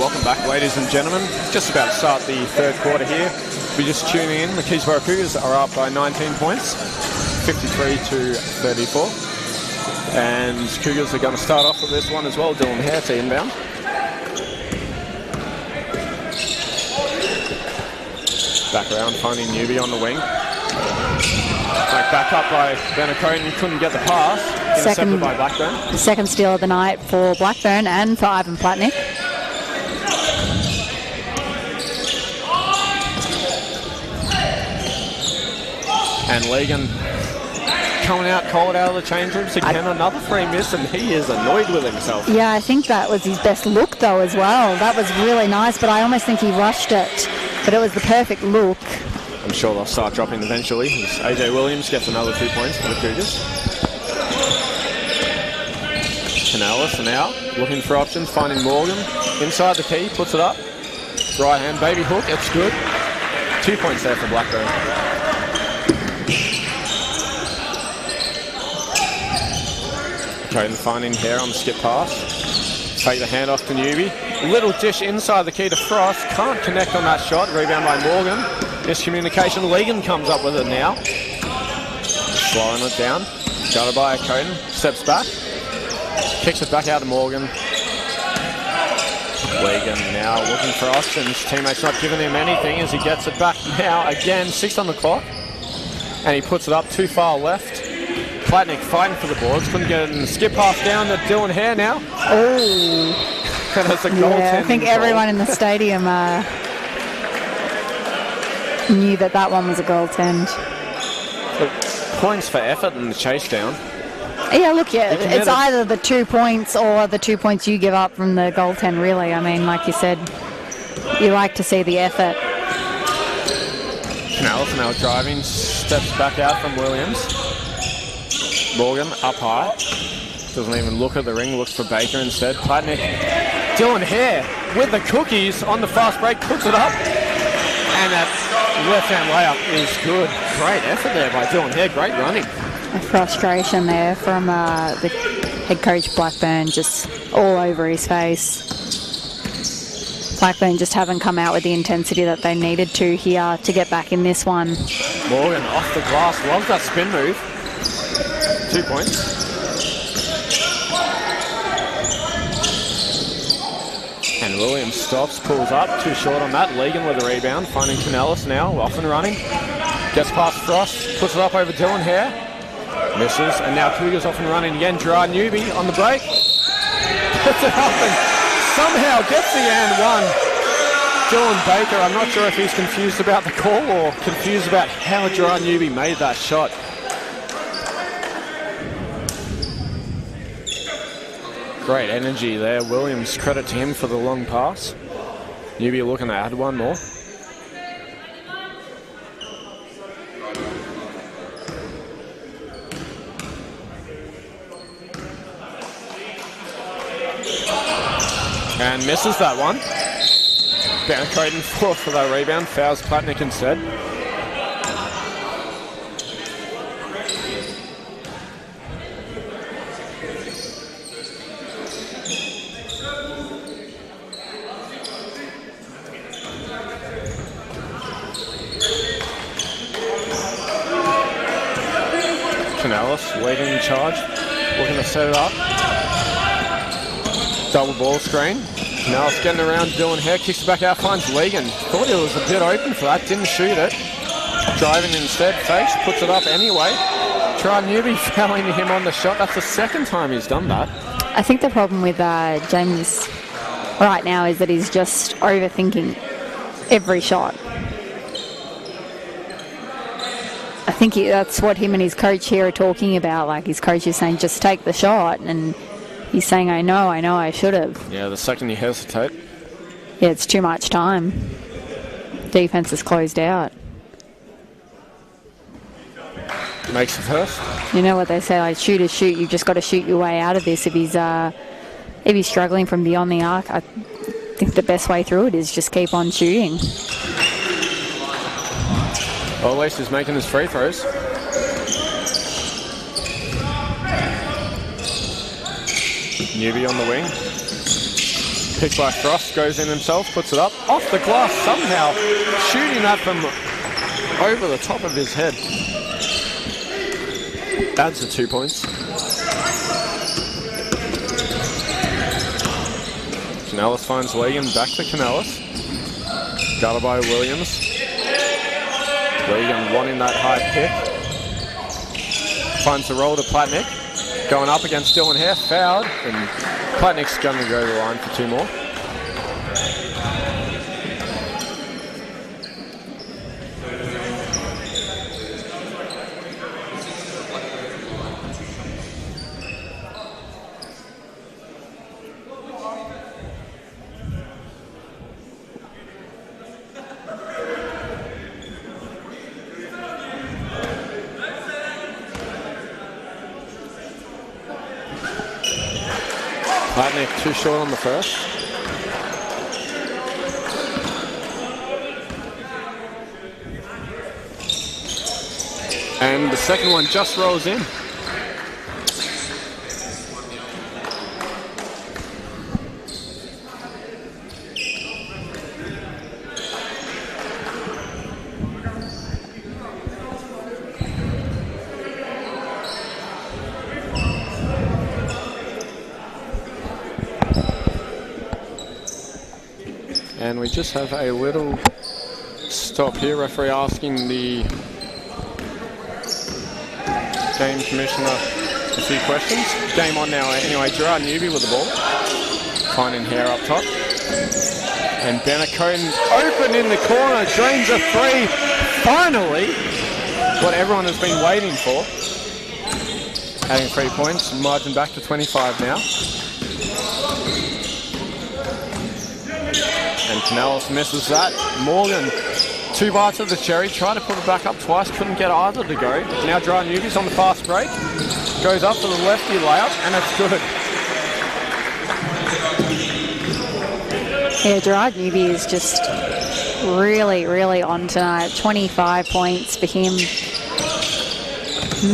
Welcome back, ladies and gentlemen. Just about to start the third quarter here. If you're just tuning in, the Keysborough Cougars are up by 19 points, 53 to 34. And Cougars are going to start off with this one as well. Dylan Hare to inbound. Back around, finding Newby on the wing. Back up by Benacoden, couldn't get the pass. Intercepted by Blackburn. The second steal of the night for Blackburn and for Ivan Platnick. And Legan coming out cold out of the change rooms again. Another free miss, and he is annoyed with himself. Yeah, I think that was his best look though as well. That was really nice, but I almost think he rushed it. But it was the perfect look. I'm sure they'll start dropping eventually. As AJ Williams gets another 2 points for the Cougars. Canales now looking for options, finding Morgan inside the key, puts it up. Right hand, baby hook, it's good. 2 points there for Blackburn. Coden finding Hare on the skip pass. Take the hand off to Newby. Little dish inside the key to Frost. Can't connect on that shot. Rebound by Morgan. Miscommunication. Legan comes up with it now. Slowing it down. Got it by Coden. Steps back. Kicks it back out to Morgan. Legan now looking for options. Teammates not giving him anything as he gets it back now. Again, 6 on the clock. And he puts it up too far left. Platnick fighting for the boards. Couldn't get it in the skip pass down to Dylan Hare now. Oh. And that's a goaltending I think everyone in the stadium knew that one was a goaltend. Points for effort in the chase down. Yeah, look, it's either the 2 points or the 2 points you give up from the goaltend, really. I mean, like you said, you like to see the effort. Canales now driving, steps back out from Williams. Morgan up high. Doesn't even look at the ring, looks for Baker instead. Platnick. Dylan Hare with the cookies on the fast break, puts it up. And that left-hand layup is good. Great effort there by Dylan Hare, great running. A frustration there from the head coach Blackburn, just all over his face. Blackburn just haven't come out with the intensity that they needed to here to get back in this one. Morgan off the glass, loves that spin move. 2 points. And Williams stops, pulls up, too short on that. Legan with a rebound, finding Canales now, off and running. Gets past Frost, puts it up over Dylan Hare. Misses, and now Cougars off and running again. Gerard Newby on the break. Puts it up and somehow gets the and one. Dylan Baker, I'm not sure if he's confused about the call or confused about how Gerard Newby made that shot. Great energy there. Williams, credit to him for the long pass. Newby looking to add one more. And misses that one. Benacoden fourth for that rebound. Fouls Platnick instead. Canales waiting in charge, looking to set it up. Double ball screen. Canales getting around Dylan Hare, kicks it back out, finds Legan. Thought he was a bit open for that, didn't shoot it. Driving instead, fakes, puts it up anyway. Try Newby fouling him on the shot. That's the second time he's done that. I think the problem with James right now is that he's just overthinking every shot. I think that's what him and his coach here are talking about. Like, his coach is saying, just take the shot. And he's saying, I know, I should have. Yeah, the second you hesitate. Yeah, it's too much time. Defense is closed out. Makes the first. You know what they say, like, shoot is shoot. You've just got to shoot your way out of this. If he's struggling from beyond the arc, I think the best way through it is just keep on shooting. Well, at least he's making his free throws. Newby on the wing. Picked by Frost, goes in himself, puts it up. Off the glass somehow, shooting that from over the top of his head. Adds the 2 points. Canellis finds Legan, back to Canellis. Guarded by Williams. Legan wanting that high pick. Finds the roll to Platnick. Going up against Dylan Hare, fouled. And Platnick's going to go to the line for 2 more. Platnick too short on the first. And the second one just rolls in. And we just have a little stop here. Referee asking the game commissioner a few questions. Game on now anyway. Gerard Newby with the ball. Finding Hare up top. And Benacoden open in the corner. Drains a 3. Finally, what everyone has been waiting for. Adding 3 points. Margin back to 25 now. And Canellis misses that. Morgan, 2 bites of the cherry, tried to put it back up twice, couldn't get either to go. Now Gerard Newby's on the fast break. Goes up for the lefty layup, and it's good. Yeah, Gerard Newby is just really, really on tonight. 25 points for him.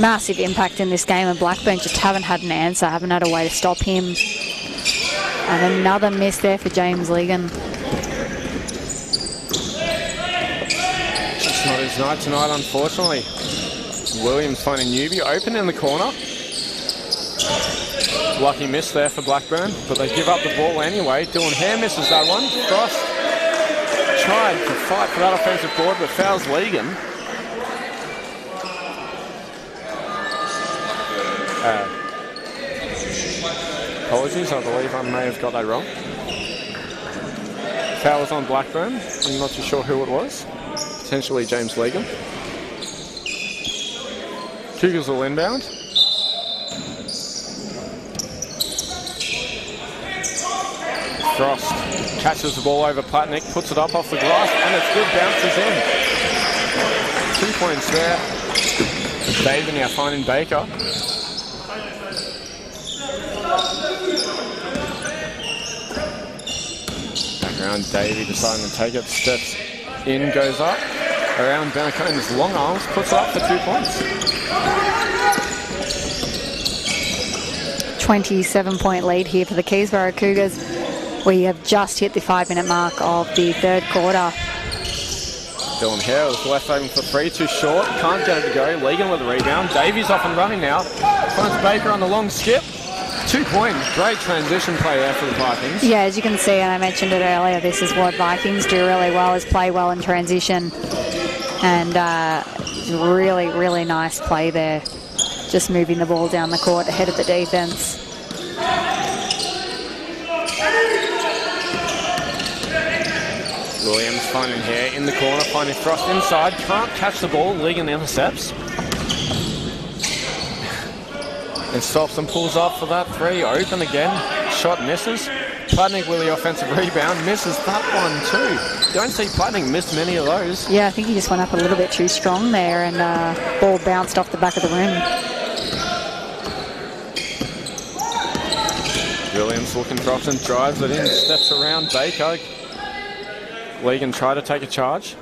Massive impact in this game, and Blackburn just haven't had an answer, haven't had a way to stop him. And another miss there for James Legan. It's not his night tonight, unfortunately. Williams finding Newby open in the corner. Lucky miss there for Blackburn, but they give up the ball anyway. Dylan Hare misses that one. Frost tried to fight for that offensive board, but fouls Legan. Apologies, I believe I may have got that wrong. Foul was on Blackburn. I'm not too sure who it was. Potentially James Legan. Cougars will inbound. Frost catches the ball over Platnick, puts it up off the glass, and it's good, bounces in. 2 points there. David now finding Baker. Back around, Davey deciding to take it, steps in, goes up. Around Benacoden's long arms, puts it up for 2 points. 27-point lead here for the Keysborough Cougars. We have just hit the 5-minute mark of the third quarter. Dylan Hare was left open for 3, too short, can't get it to go. Legan with the rebound. Davies off and running now. Finds Baker on the long skip. 2 points. Great transition play there for the Vikings. Yeah, as you can see, and I mentioned it earlier, this is what Vikings do really well, is play well in transition. And really, really nice play there. Just moving the ball down the court ahead of the defense. Williams finding Hare in the corner, finding Frost inside. Can't catch the ball. Legan intercepts. And stops and pulls up for that 3. Open again. Shot misses. Platnick with the offensive rebound. Misses that one too. Don't see Platnick miss many of those. Yeah, I think he just went up a little bit too strong there, and ball bounced off the back of the rim. Williams looking for options, drives it in, steps around Baker. Legan tried to take a charge.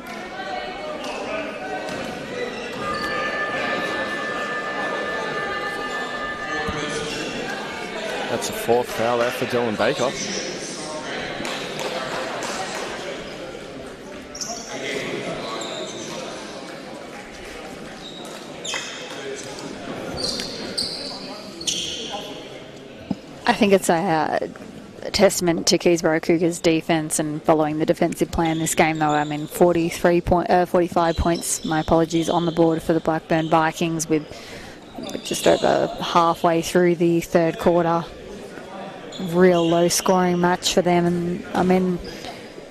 That's a 4th foul there for Dylan Baker. I think it's a testament to Keysborough Cougars' defence and following the defensive plan this game, though. I mean, 45 points, my apologies, on the board for the Blackburn Vikings with just over halfway through the third quarter. Real low-scoring match for them. And, I mean,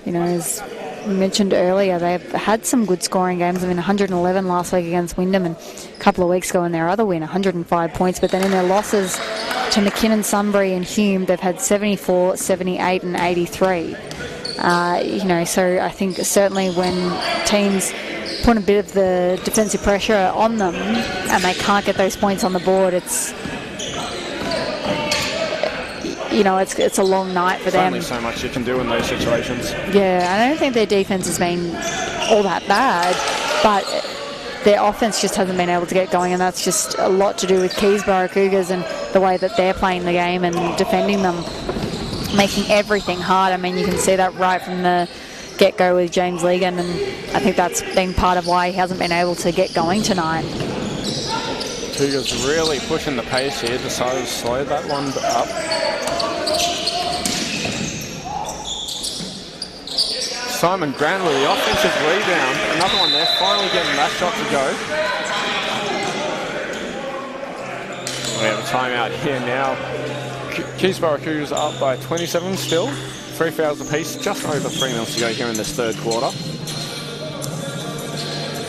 you know, as we mentioned earlier, they've had some good scoring games. I mean, 111 last week against Wyndham, and a couple of weeks ago in their other win, 105 points. But then in their losses to McKinnon, Sunbury and Hume, they've had 74, 78 and 83. You know, so I think certainly when teams put a bit of the defensive pressure on them and they can't get those points on the board, it's, you know, it's a long night for them. There's only so much you can do in those situations. Yeah, I don't think their defense has been all that bad, but their offense just hasn't been able to get going, and that's just a lot to do with Keysborough Cougars and the way that they're playing the game and defending them, making everything hard. I mean, you can see that right from the get-go with James Legan, and I think that's been part of why he hasn't been able to get going tonight. Cougars really pushing the pace here, decided to slow that one up. Simon Grant with the offensive rebound. Another one there, finally getting that shot to go. We have a timeout here now. Keysborough Cougars are up by 27 still. 3 fouls apiece, just over 3 minutes to go here in this third quarter.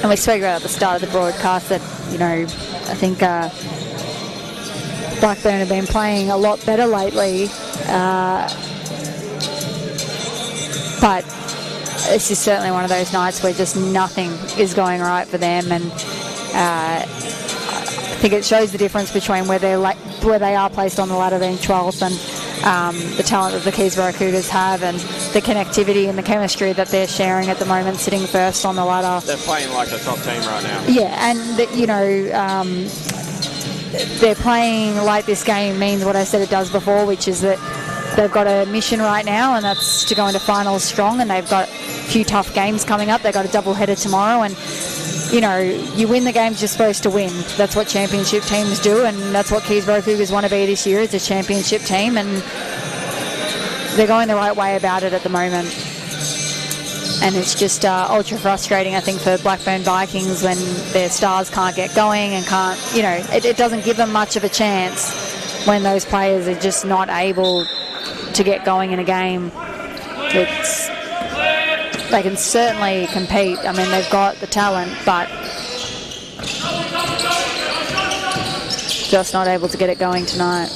And we spoke about at the start of the broadcast that, you know, I think Blackburn have been playing a lot better lately. But this is certainly one of those nights where just nothing is going right for them, and I think it shows the difference between where they are placed on the ladder being 12th and the talent that the Keysborough Cougars have and the connectivity and the chemistry that they're sharing at the moment, sitting first on the ladder. They're playing like a top team right now. Yeah, and you know, they're playing like this game means what I said it does before, which is that they've got a mission right now, and that's to go into finals strong, and they've got a few tough games coming up. They've got a double-header tomorrow, and, you know, you win the games you're supposed to win. That's what championship teams do, and that's what Keysborough Cougars want to be this year. It's a championship team, and they're going the right way about it at the moment. And it's just ultra frustrating, I think, for Blackburn Vikings when their stars can't get going and can't, you know, it doesn't give them much of a chance when those players are just not able to get going in a game. They can certainly compete. I mean, they've got the talent, but just not able to get it going tonight.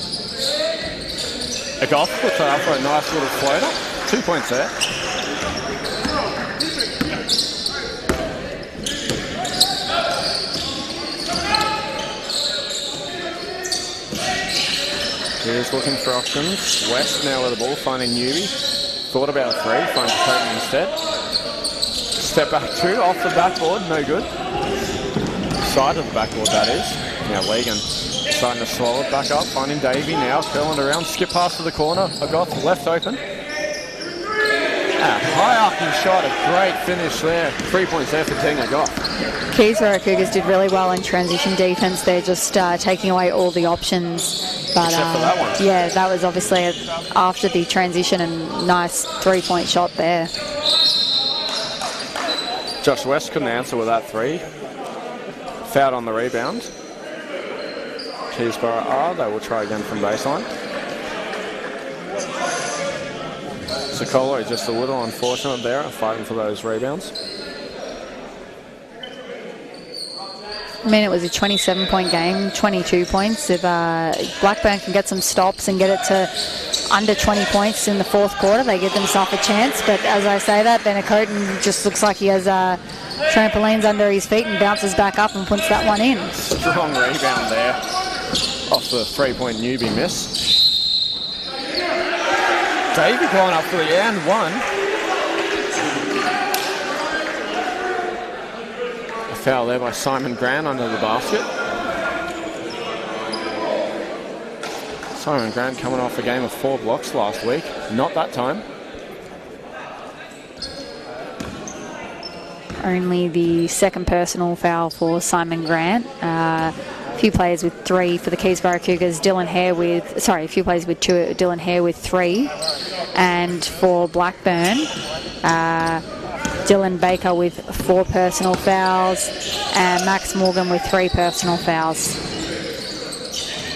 A golf puts that up for a nice little floater. 2 points there. Here's looking for options. West now with the ball, finding Newby. Thought about a three, finds Clayton instead. Step back two, off the backboard, no good. Side of the backboard, that is. Now Legan starting to swallow it back up, finding Davey now, curling around, skip past to the corner. Agoth left open. High arcing shot, a great finish there. 3 points there for Ting Agoth. Keysborough Cougars did really well in transition defence. They're just taking away all the options. But, except for that one. Yeah, that was obviously after the transition, and nice 3-point shot there. Josh West couldn't answer with that three. Fouled on the rebound. Keysborough are. They will try again from baseline. Sokolo just a little unfortunate there, fighting for those rebounds. I mean, it was a 27-point game, 22 points. If Blackburn can get some stops and get it to under 20 points in the fourth quarter, they give themselves a chance. But as I say that, Ben Acoten just looks like he has trampolines under his feet and bounces back up and puts that one in. Strong rebound there off the 3-point newbie miss. Davey going up for the and one. A foul there by Simon Grant under the basket. Simon Grant coming off a game of 4 blocks last week. Not that time. Only the second personal foul for Simon Grant. A few players with 3 for the Keysborough Cougars. A few players with 2. Dylan Hare with 3. And for Blackburn, Dylan Baker with 4 personal fouls and Max Morgan with 3 personal fouls.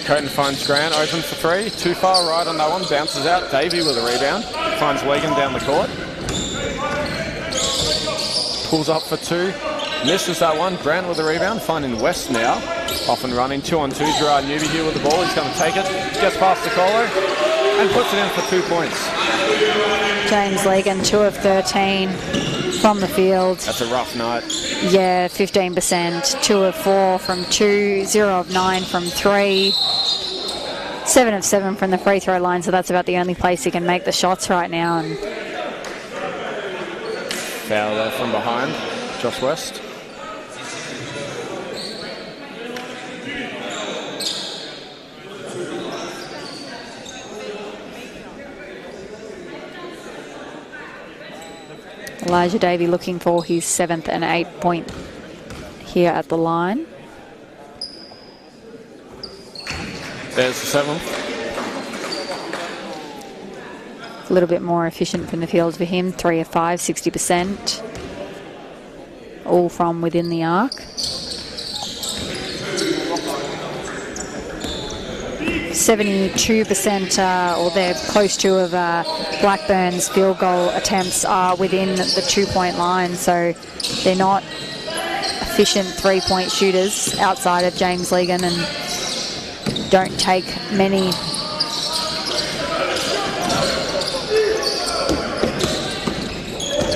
Coton finds Grant open for 3. Too far right on that one. Bounces out. Davey with a rebound. Finds Wigan down the court. Pulls up for 2. Misses that one. Grant with a rebound. Finding West now. Off and running. 2-on-2. Gerard Newby here with the ball. He's going to take it. Gets past the Colo and puts it in for 2 points. James Legan, 2 of 13 from the field. That's a rough night. Yeah, 15%. 2 of 4 from 2. 0 of 9 from 3. 7 of 7 from the free throw line, so that's about the only place he can make the shots right now. And foul there from behind. Josh West. Elijah Davey looking for his 7th and 8th point here at the line. There's the 7th. A little bit more efficient from the field for him. 3 of 5, 60%. All from within the arc. 72%, or they're close to, of Blackburn's field goal attempts are within the 2-point line, so they're not efficient 3-point shooters outside of James Legan and don't take many.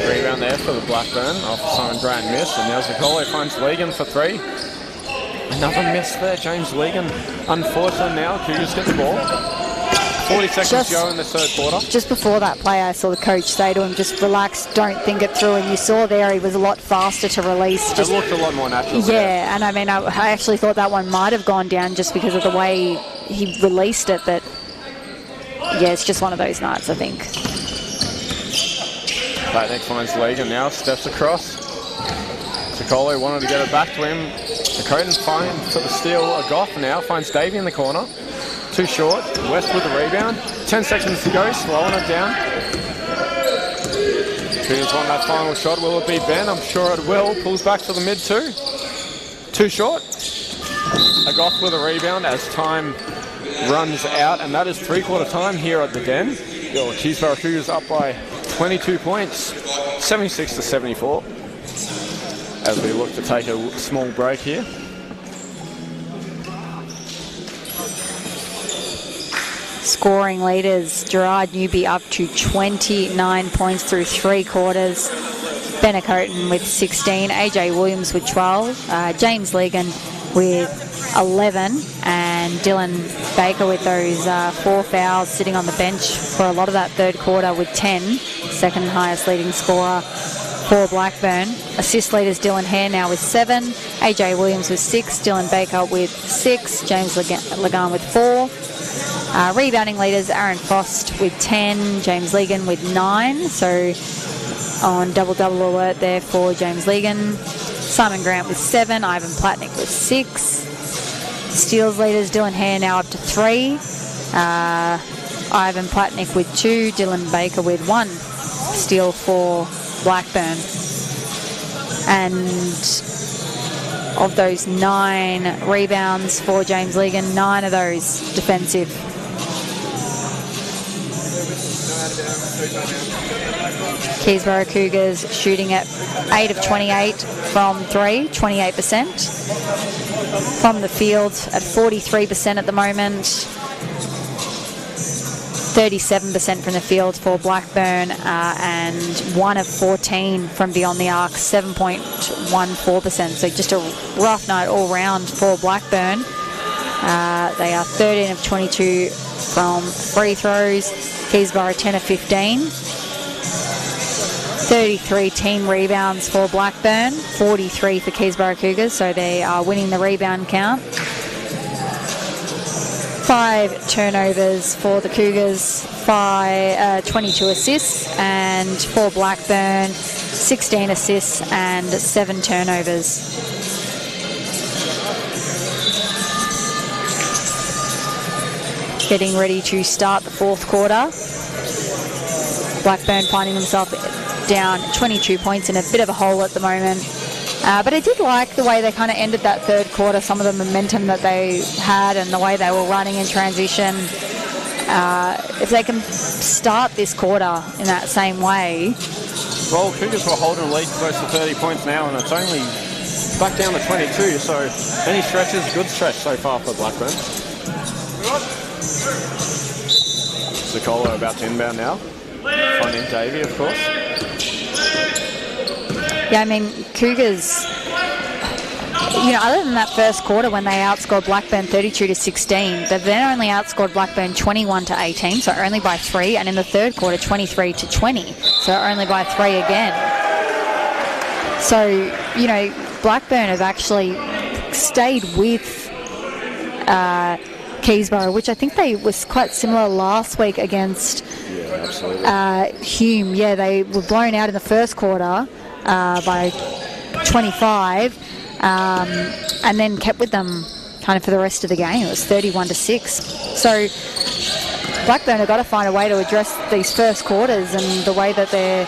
Rebound there for the Blackburn off Simon Grant miss, and now Zacolo finds Legan for 3. Another miss there, James Legan. Unfortunately now, Cougars get the ball. 40 seconds to go in the 3rd quarter. Just before that play, I saw the coach say to him, just relax, don't think it through. And you saw there he was a lot faster to release. It looked a lot more natural. Yeah, and I mean, I actually thought that one might have gone down just because of the way he released it. But yeah, it's just one of those nights, I think. Platnick finds Legan now, steps across. Zacolo wanted to get it back to him. Coton finds for the steal. A Goff now finds Davey in the corner. Too short. West with the rebound. 10 seconds to go. Slowing it down. Cougars want that final shot. Will it be Ben? I'm sure it will. Pulls back to the mid 2. Too short. A Goff with a rebound as time runs out, and that is 3-quarter time here at the Den. Your Keysborough Cougars up by 22 points, 76-74. As we look to take a small break here. Scoring leaders, Gerard Newby up to 29 points through 3 quarters. Benna Coton with 16, AJ Williams with 12, James Legan with 11, and Dylan Baker with those 4 fouls, sitting on the bench for a lot of that 3rd quarter with 10, second highest leading scorer for Blackburn. Assist leaders, Dylan Hare now with 7, AJ Williams with 6, Dylan Baker with 6, James Legan with 4. Rebounding leaders, Aaron Frost with 10, James Legan with 9, so on double-double alert there for James Legan. Simon Grant with 7, Ivan Platnick with 6. Steals leaders, Dylan Hare now up to 3, Ivan Platnick with 2, Dylan Baker with 1 steal for Blackburn. And of those 9 rebounds for James Legan, 9 of those defensive. Keysborough Cougars shooting at 8 of 28 from 3, 28%. From the field at 43% at the moment. 37% from the field for Blackburn, and 1 of 14 from beyond the arc, 7.14%. So just a rough night all round for Blackburn. They are 13 of 22 from free throws. Keysborough 10 of 15. 33 team rebounds for Blackburn, 43 for Keysborough Cougars, so they are winning the rebound count. 5 turnovers for the Cougars, 22 assists, and for Blackburn, 16 assists and 7 turnovers. getting ready to start the fourth quarter. Blackburn finding themselves down 22 points in a bit of a hole at the moment. But I did like the way they kind of ended that third quarter, some of the momentum that they had and the way they were running in transition. If they can start this quarter in that same way. Well, Cougars will hold a lead close to 30 points now, and it's only back down to 22, so any stretch is a good stretch so far for Blackburn. Zicolo about to inbound now. Finding Davey, of course. Yeah, I mean, Cougars, you know, other than that first quarter when they outscored Blackburn 32-16, they've then only outscored Blackburn 21-18, so only by 3, and in the third quarter 23-20, so only by 3 again. So, you know, Blackburn have actually stayed with Keysborough, which I think they was quite similar last week against Hume. Yeah, they were blown out in the first quarter by 25, and then kept with them kind of for the rest of the game. It was 31-6. So Blackburn have got to find a way to address these first quarters and the way that they're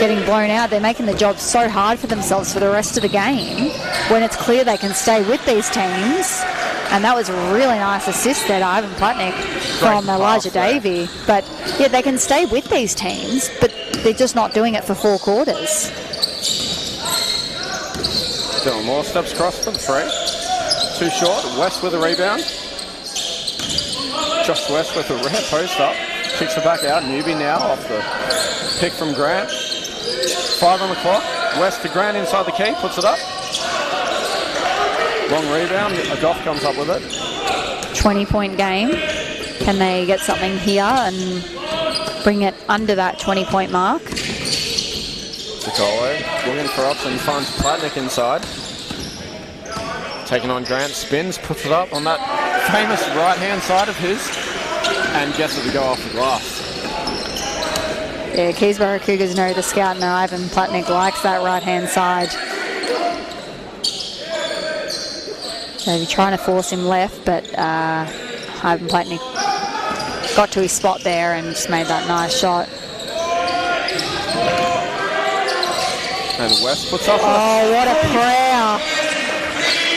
getting blown out. They're making the job so hard for themselves for the rest of the game when it's clear they can stay with these teams. And that was a really nice assist there to Ivan Platnick from Elijah Davey. But yeah, they can stay with these teams, but they're just not doing it for 4 quarters. Dylan Moore steps across for the free. Too short. West with a rebound. Josh West with a rare post up. Kicks it back out. Newbie now off the pick from Grant. 5 on the clock. West to Grant inside the key. Puts it up. Long rebound. A Goff comes up with it. 20-point game. Can they get something here and bring it under that 20-point mark? Zicolo looking for options. Finds Platnick inside. Taking on Grant. Spins. Puts it up on that famous right-hand side of his. And gets it to go off the glass. Yeah, Keysborough Cougars know the scout and Ivan Platnick likes that right-hand side. So they're trying to force him left, but Ivan Platnick got to his spot there and just made that nice shot. And West puts up. Oh, what a prayer.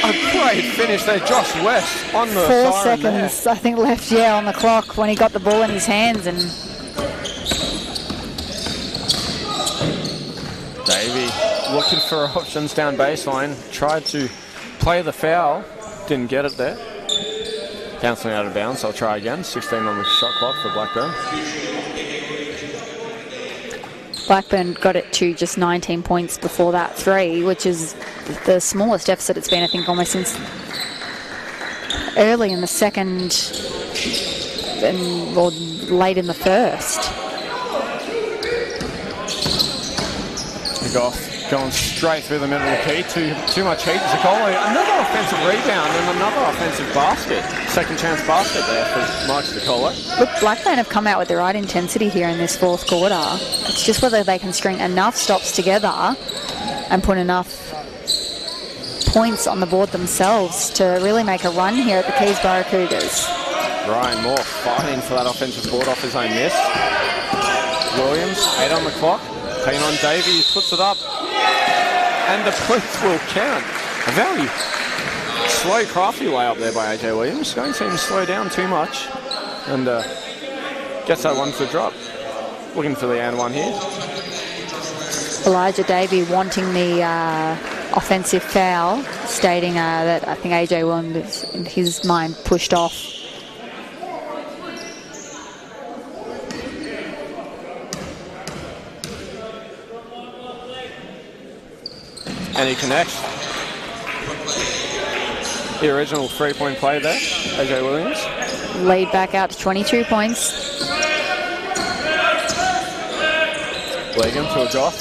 A great finish there. Josh West on the 4 seconds, there. I think, left, on the clock when he got the ball in his hands. And Davey looking for options down baseline. Tried to play the foul. Didn't get it there. Bouncing out of bounds. I'll try again. 16 on the shot clock for Blackburn. Blackburn got it to just 19 points before that 3, which is the smallest deficit it's been, I think, almost since early in the second or late in the first. Goff going straight through the middle of the key. Too much heat. Zicolo, another offensive rebound and another offensive basket. Second chance basket there for Mike Zicolo. Look, Blackburn have come out with the right intensity here in this fourth quarter. It's just whether they can string enough stops together and put enough points on the board themselves to really make a run here at the Keysborough Cougars. Ryan Moore fighting for that offensive board off his own miss. Williams, 8 on the clock. Taking on Davey, puts it up. And the points will count. A very slow, crafty layup there by AJ Williams. Don't seem to slow down too much. And gets that one to the drop. Looking for the and one here. Elijah Davey wanting the offensive foul, stating that I think AJ Williams, in his mind, pushed off. And he connects. The original 3-point play there, AJ Williams. Lead back out to 22 points. Legan to a Goff.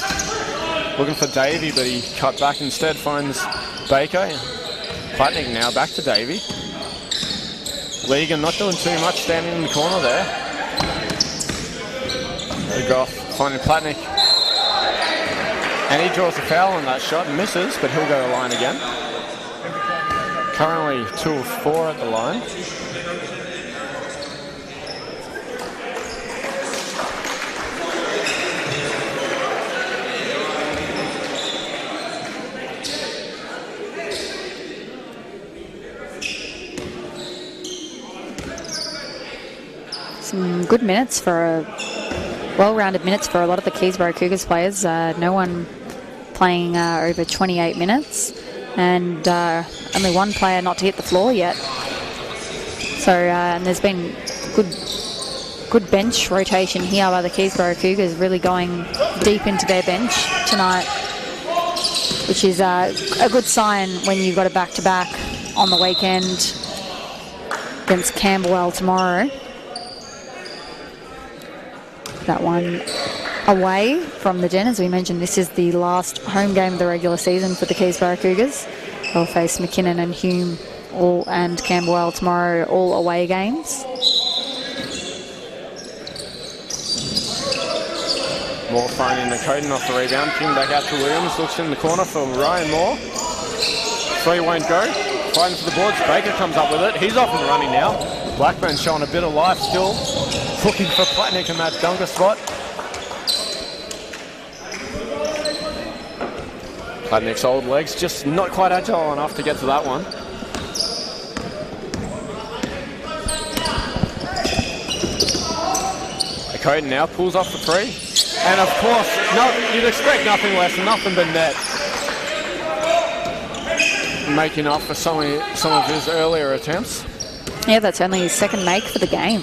Looking for Davey, but he cut back instead. Finds Baker. Platnick now back to Davey. Legan not doing too much, standing in the corner there. Goff finding Platnick. And he draws a foul on that shot and misses, but he'll go to the line again. Currently 2 of 4 at the line. some good minutes well-rounded minutes for a lot of the Keysborough Cougars players. No one playing over 28 minutes, and only one player not to hit the floor yet. So, and there's been good bench rotation here by the Keysborough Cougars, really going deep into their bench tonight, which is a good sign when you've got a back-to-back on the weekend against Camberwell tomorrow. That one away from the Gen. As we mentioned, this is the last home game of the regular season for the Keysborough Cougars. They'll face McKinnon and Hume and Camberwell tomorrow, all away games. Moore finding the Coden off the rebound. Ping back out to Williams. Looks in the corner for Ryan Moore. Three won't go. Fighting for the boards. Baker comes up with it. He's off and running now. Blackburn showing a bit of life still. Looking for Platnick in that dunker spot. Platnick's old legs just not quite agile enough to get to that one. Coden now pulls off the three. And of course, you'd expect nothing less, nothing but net. Making up for some of his earlier attempts. Yeah, that's only his second make for the game.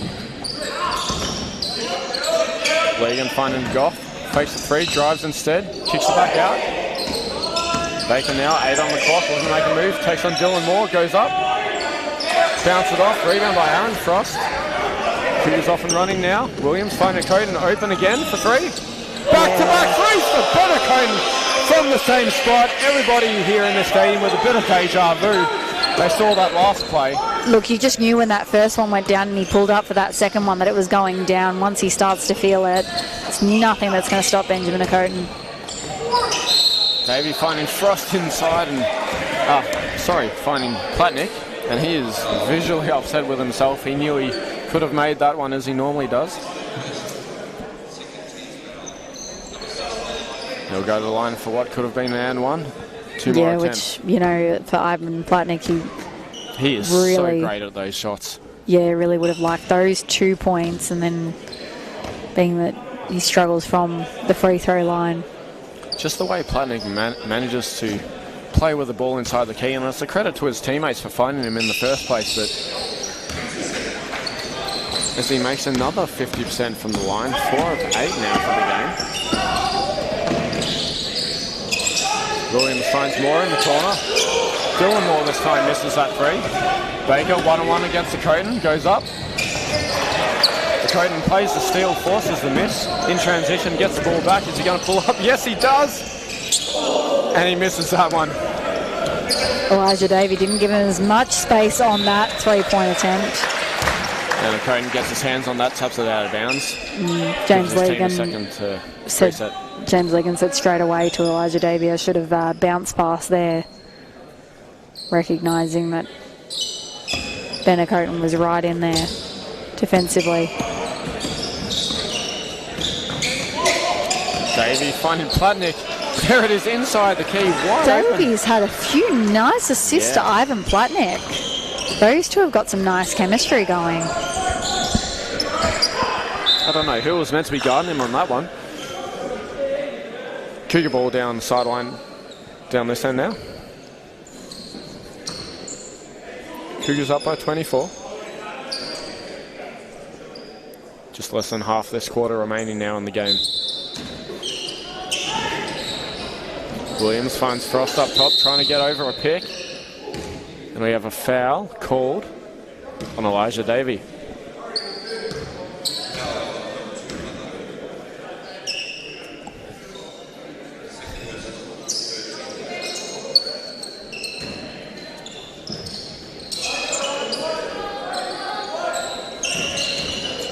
Legan finding Goff. Fakes the three, drives instead. Kicks it back out. Baker now, 8 on the clock, doesn't make a move. Takes on Dylan Moore, goes up. Bounce it off, rebound by Aaron Frost. Cougars off and running now. Williams finding Coden open again for three. Back-to-back threes for Benner Coden from the same spot. Everybody here in the stadium with a bit of deja vu. They saw that last play. Look, you just knew when that first one went down and he pulled up for that second one that it was going down. Once he starts to feel it, it's nothing that's going to stop Benjamin Coden. Davey finding Frost inside and, finding Platnick. And he is visually upset with himself. He knew he could have made that one as he normally does. He'll go to the line for what could have been an and one. Two more attempts. Which, for Ivan Platnick, he is really, so great at those shots. Yeah, really would have liked those 2 points, and then being that he struggles from the free throw line. Just the way Platnick manages to play with the ball inside the key, and it's a credit to his teammates for finding him in the first place, but as he makes another 50% from the line, 4 of 8 now for the game. Williams finds Moore in the corner. Dylan Moore this time misses that three. Baker one-on-one against the Coden, goes up. The Coden plays the steal, forces the miss. In transition, gets the ball back. Is he going to pull up? Yes, he does. And he misses that one. Elijah Davey didn't give him as much space on that three-point attempt. And the Coden gets his hands on that, taps it out of bounds. James Legan said straight away to Elijah Davey, I should have bounced past there, recognising that Benner Coden was right in there defensively. Davey finding Platnick. There it is inside the key. Davey's had a few nice assists to Ivan Platnick. Those two have got some nice chemistry going. I don't know who was meant to be guarding him on that one. Cougar ball down the sideline, down this end now. Cougars up by 24. Just less than half this quarter remaining now in the game. Williams finds Frost up top, trying to get over a pick. And we have a foul called on Elijah Davey.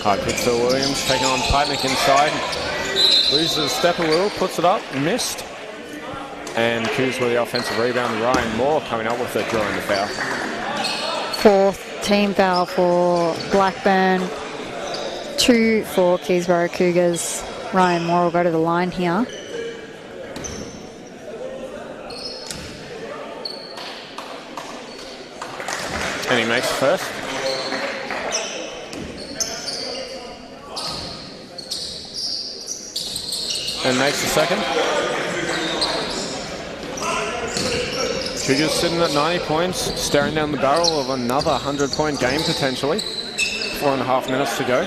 High pick for Williams, taking on Platnick inside. Loses a step a little, puts it up, missed. And Coos with the offensive rebound. Ryan Moore coming up with it, drawing the foul. Fourth team foul for Blackburn. 2 for Keysborough Cougars. Ryan Moore will go to the line here. And he makes first. then makes the second. Cougars sitting at 90 points, staring down the barrel of another 100-point game potentially. 4.5 minutes to go.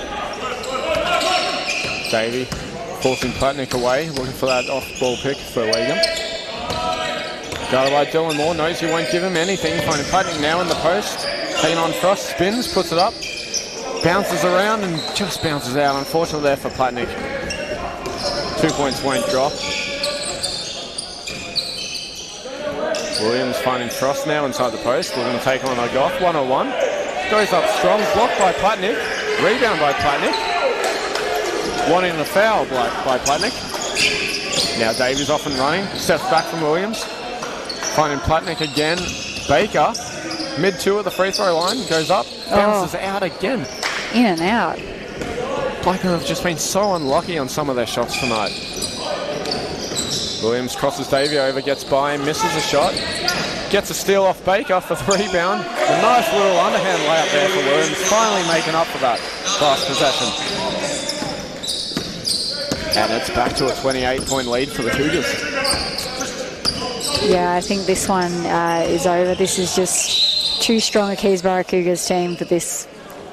Davey forcing Platnick away, looking for that off-ball pick for Legan. Guarded by Dylan Moore, knows he won't give him anything. Finding Platnick now in the post. Taking on Frost, spins, puts it up. Bounces around and just bounces out. Unfortunately there for Platnick. 2 points won't drop. Williams finding Frost now inside the post. Looking to take on a Goff, 101. Goes up strong, blocked by Platnick. Rebound by Platnick. Wanting a foul by Platnick. Now Davies off and running. Steps back from Williams. Finding Platnick again. Baker, mid-2 at the free throw line. Goes up, bounces out again. In and out. Blackburn have just been so unlucky on some of their shots tonight. Williams crosses Davey over, gets by him, misses a shot. Gets a steal off Baker for the rebound. A nice little underhand layup there for Williams. Finally making up for that last possession. And it's back to a 28-point lead for the Cougars. Yeah, I think this one is over. This is just too strong a Keysborough Cougars team for this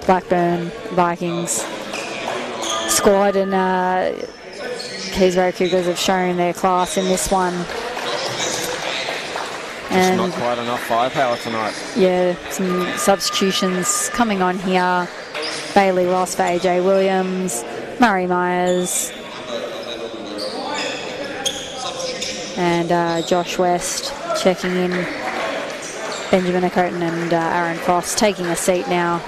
Blackburn Vikings squad, and Keysborough Cougars have shown their class in this one. And not quite enough firepower tonight. Yeah, some substitutions coming on here. Bailey Ross for AJ Williams, Murray Myers, and Josh West checking in. Benjamin Okoton and Aaron Frost taking a seat now.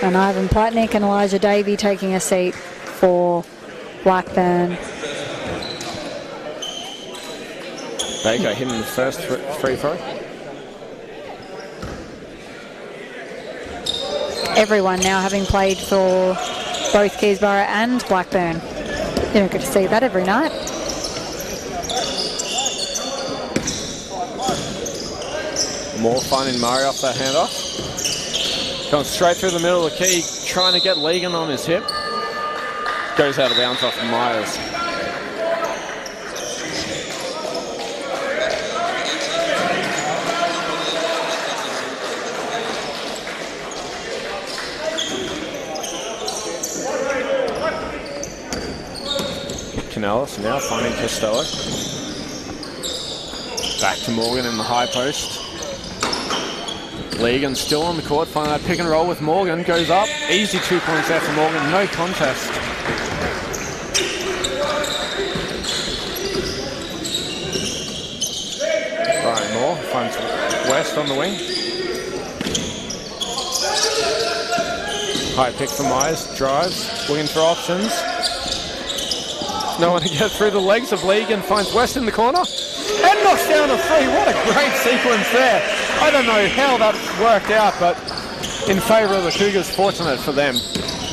And Ivan Platnick and Elijah Davey taking a seat for Blackburn. Baker hitting the first free throw. Everyone now having played for both Keysborough and Blackburn. You don't get to see that every night. Moore finding Murray off that handoff. Going straight through the middle of the key, trying to get Legan on his hip. Goes out of bounds off Myers. Canellis now finding Costello. Back to Morgan in the high post. Legan still on the court, finding that pick and roll with Morgan. Goes up, easy 2 points there for Morgan, no contest. Brian Moore finds West on the wing. High pick for Myers, drives, looking for options. No one to get through the legs of Legan, finds West in the corner. And knocks down a three. What a great sequence there. I don't know how that worked out, but in favour of the Cougars, fortunate for them.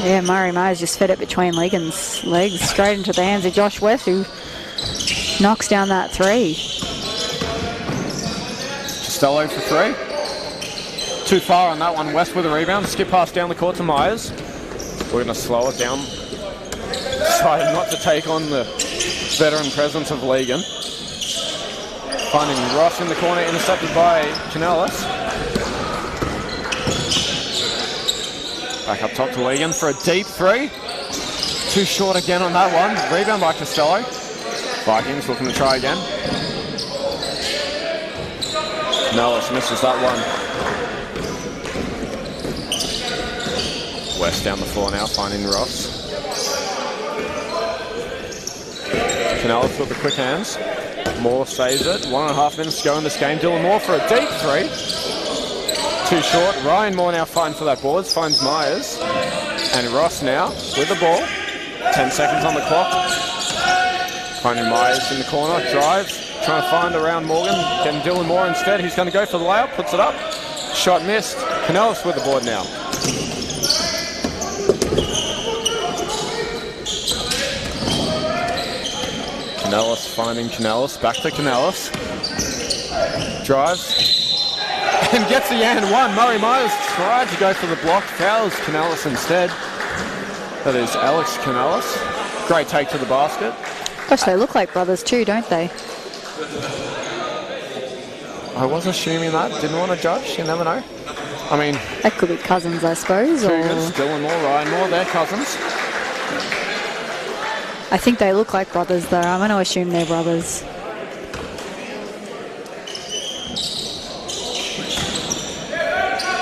Yeah, Murray Myers just fed it between Legan's legs, straight into the hands of Josh West, who knocks down that three. Costello for three. Too far on that one. West with a rebound. Skip pass down the court to Myers. We're going to slow it down. Decided not to take on the veteran presence of Legan. Finding Ross in the corner, intercepted by Canellis. Back up top to Legan for a deep three. Too short again on that one. Rebound by Costello. Vikings looking to try again. Canellis misses that one. West down the floor now, finding Ross. Canellis with the quick hands. Moore saves it. 1.5 minutes to go in this game. Dylan Moore for a deep three. Too short. Ryan Moore now fighting for that boards. Finds Myers. And Ross now with the ball. 10 seconds on the clock. Finding Myers in the corner. Drives. Trying to find around Morgan. Getting Dylan Moore instead. He's going to go for the layup. Puts it up. Shot missed. Canellis with the board now. Canellis finding Canellis, back to Canellis. Drives and gets the and one. Murray Myers tried to go for the block, fouls Canellis instead. That is Alex Canellis. Great take to the basket. Gosh, they look like brothers too, don't they? I was assuming that. Didn't want to judge. You never know. I mean... That could be cousins, I suppose. Cougars, Dylan Moore, Ryan Moore, they're cousins. I think they look like brothers, though. I'm going to assume they're brothers.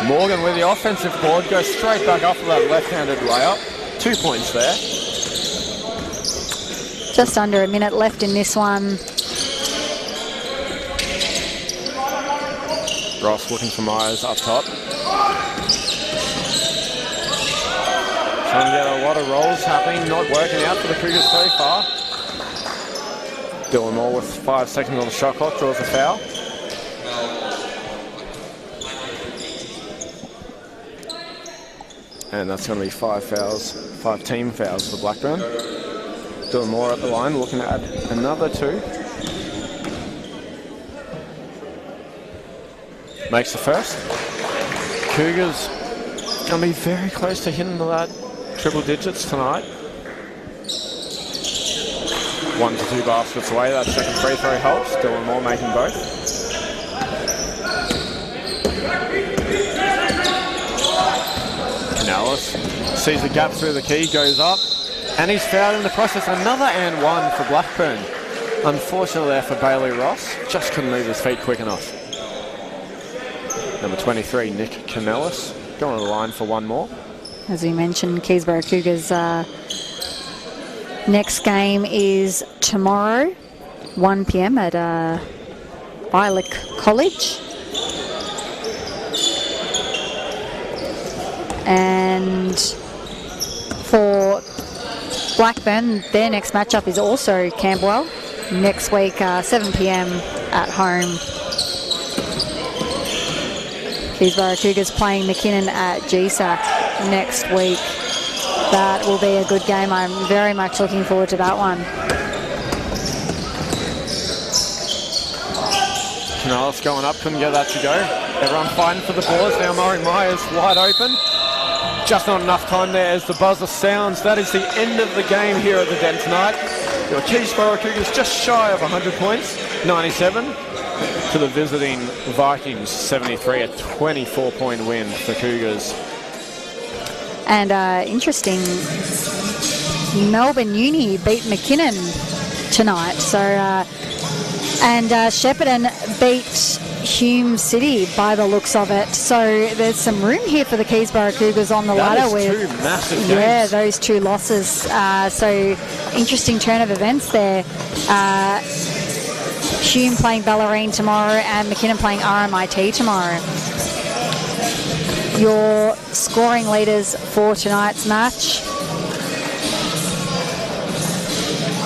Morgan with the offensive board, goes straight back up for that left-handed layup. 2 points there. Just under a minute left in this one. Ross looking for Myers up top. Trying to get a lot of rolls happening, not working out for the Cougars so far. Dylan Moore with 5 seconds on the shot clock, draws a foul. And that's going to be 5 fouls, 5 team fouls for Blackburn. Dylan Moore at the line, looking to add another 2. Makes the first. Cougars going to be very close to hitting that triple digits tonight. 1 to 2 baskets away. That second free throw helps. Dylan Moore making both. Canales sees the gap through the key, goes up, and he's fouled in the process. Another and 1 for Blackburn. Unfortunately there for Bailey Ross. Just couldn't move his feet quick enough. Number 23, Nick Canales, going to the line for 1 more. As we mentioned, Keysborough Cougars' next game is tomorrow, 1 p.m. at Bialik College. And for Blackburn, their next matchup is also Camberwell. Next week, 7 p.m. at home. Keysborough Cougars playing McKinnon at GSAC next week. That will be a good game. I'm very much looking forward to that one. Canales going up, couldn't get that to go. Everyone fighting for the boards. Now Murray Myers wide open. Just not enough time there as the buzzer sounds. That is the end of the game here at the Den tonight. Your Keysborough Cougars just shy of 100 points, 97. To the visiting Vikings, 73, a 24-point win for Cougars. And interesting, Melbourne Uni beat McKinnon tonight. So, and Shepparton beat Hume City by the looks of it. So there's some room here for the Keysborough Cougars on the ladder. That is 2 massive games. Yeah, those 2 losses. So interesting turn of events there. Hume playing Bellarine tomorrow and McKinnon playing RMIT tomorrow. Your scoring leaders for tonight's match.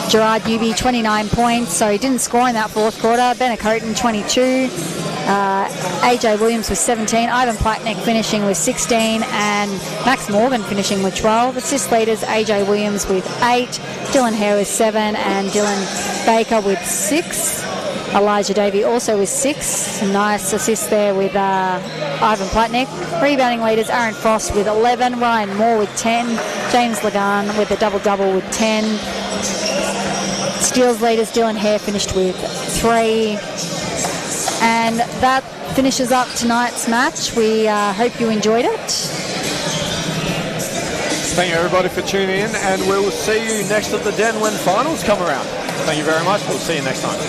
Gerard Newby, 29 points, so he didn't score in that 4th quarter. Benacoten, 22. AJ Williams with 17. Ivan Platnick finishing with 16. And Max Morgan finishing with 12. Assist leaders, AJ Williams with 8. Dylan Hare with 7. And Dylan Baker with 6. Elijah Davey also with 6. Some nice assists there with Ivan Platnick. Rebounding leaders, Aaron Frost with 11. Ryan Moore with 10. James Lagan with a double-double with 10. Steals leaders, Dylan Hare finished with 3. And that finishes up tonight's match. We hope you enjoyed it. Thank you everybody for tuning in, and we will see you next at the Den when finals come around. Thank you very much. We'll see you next time.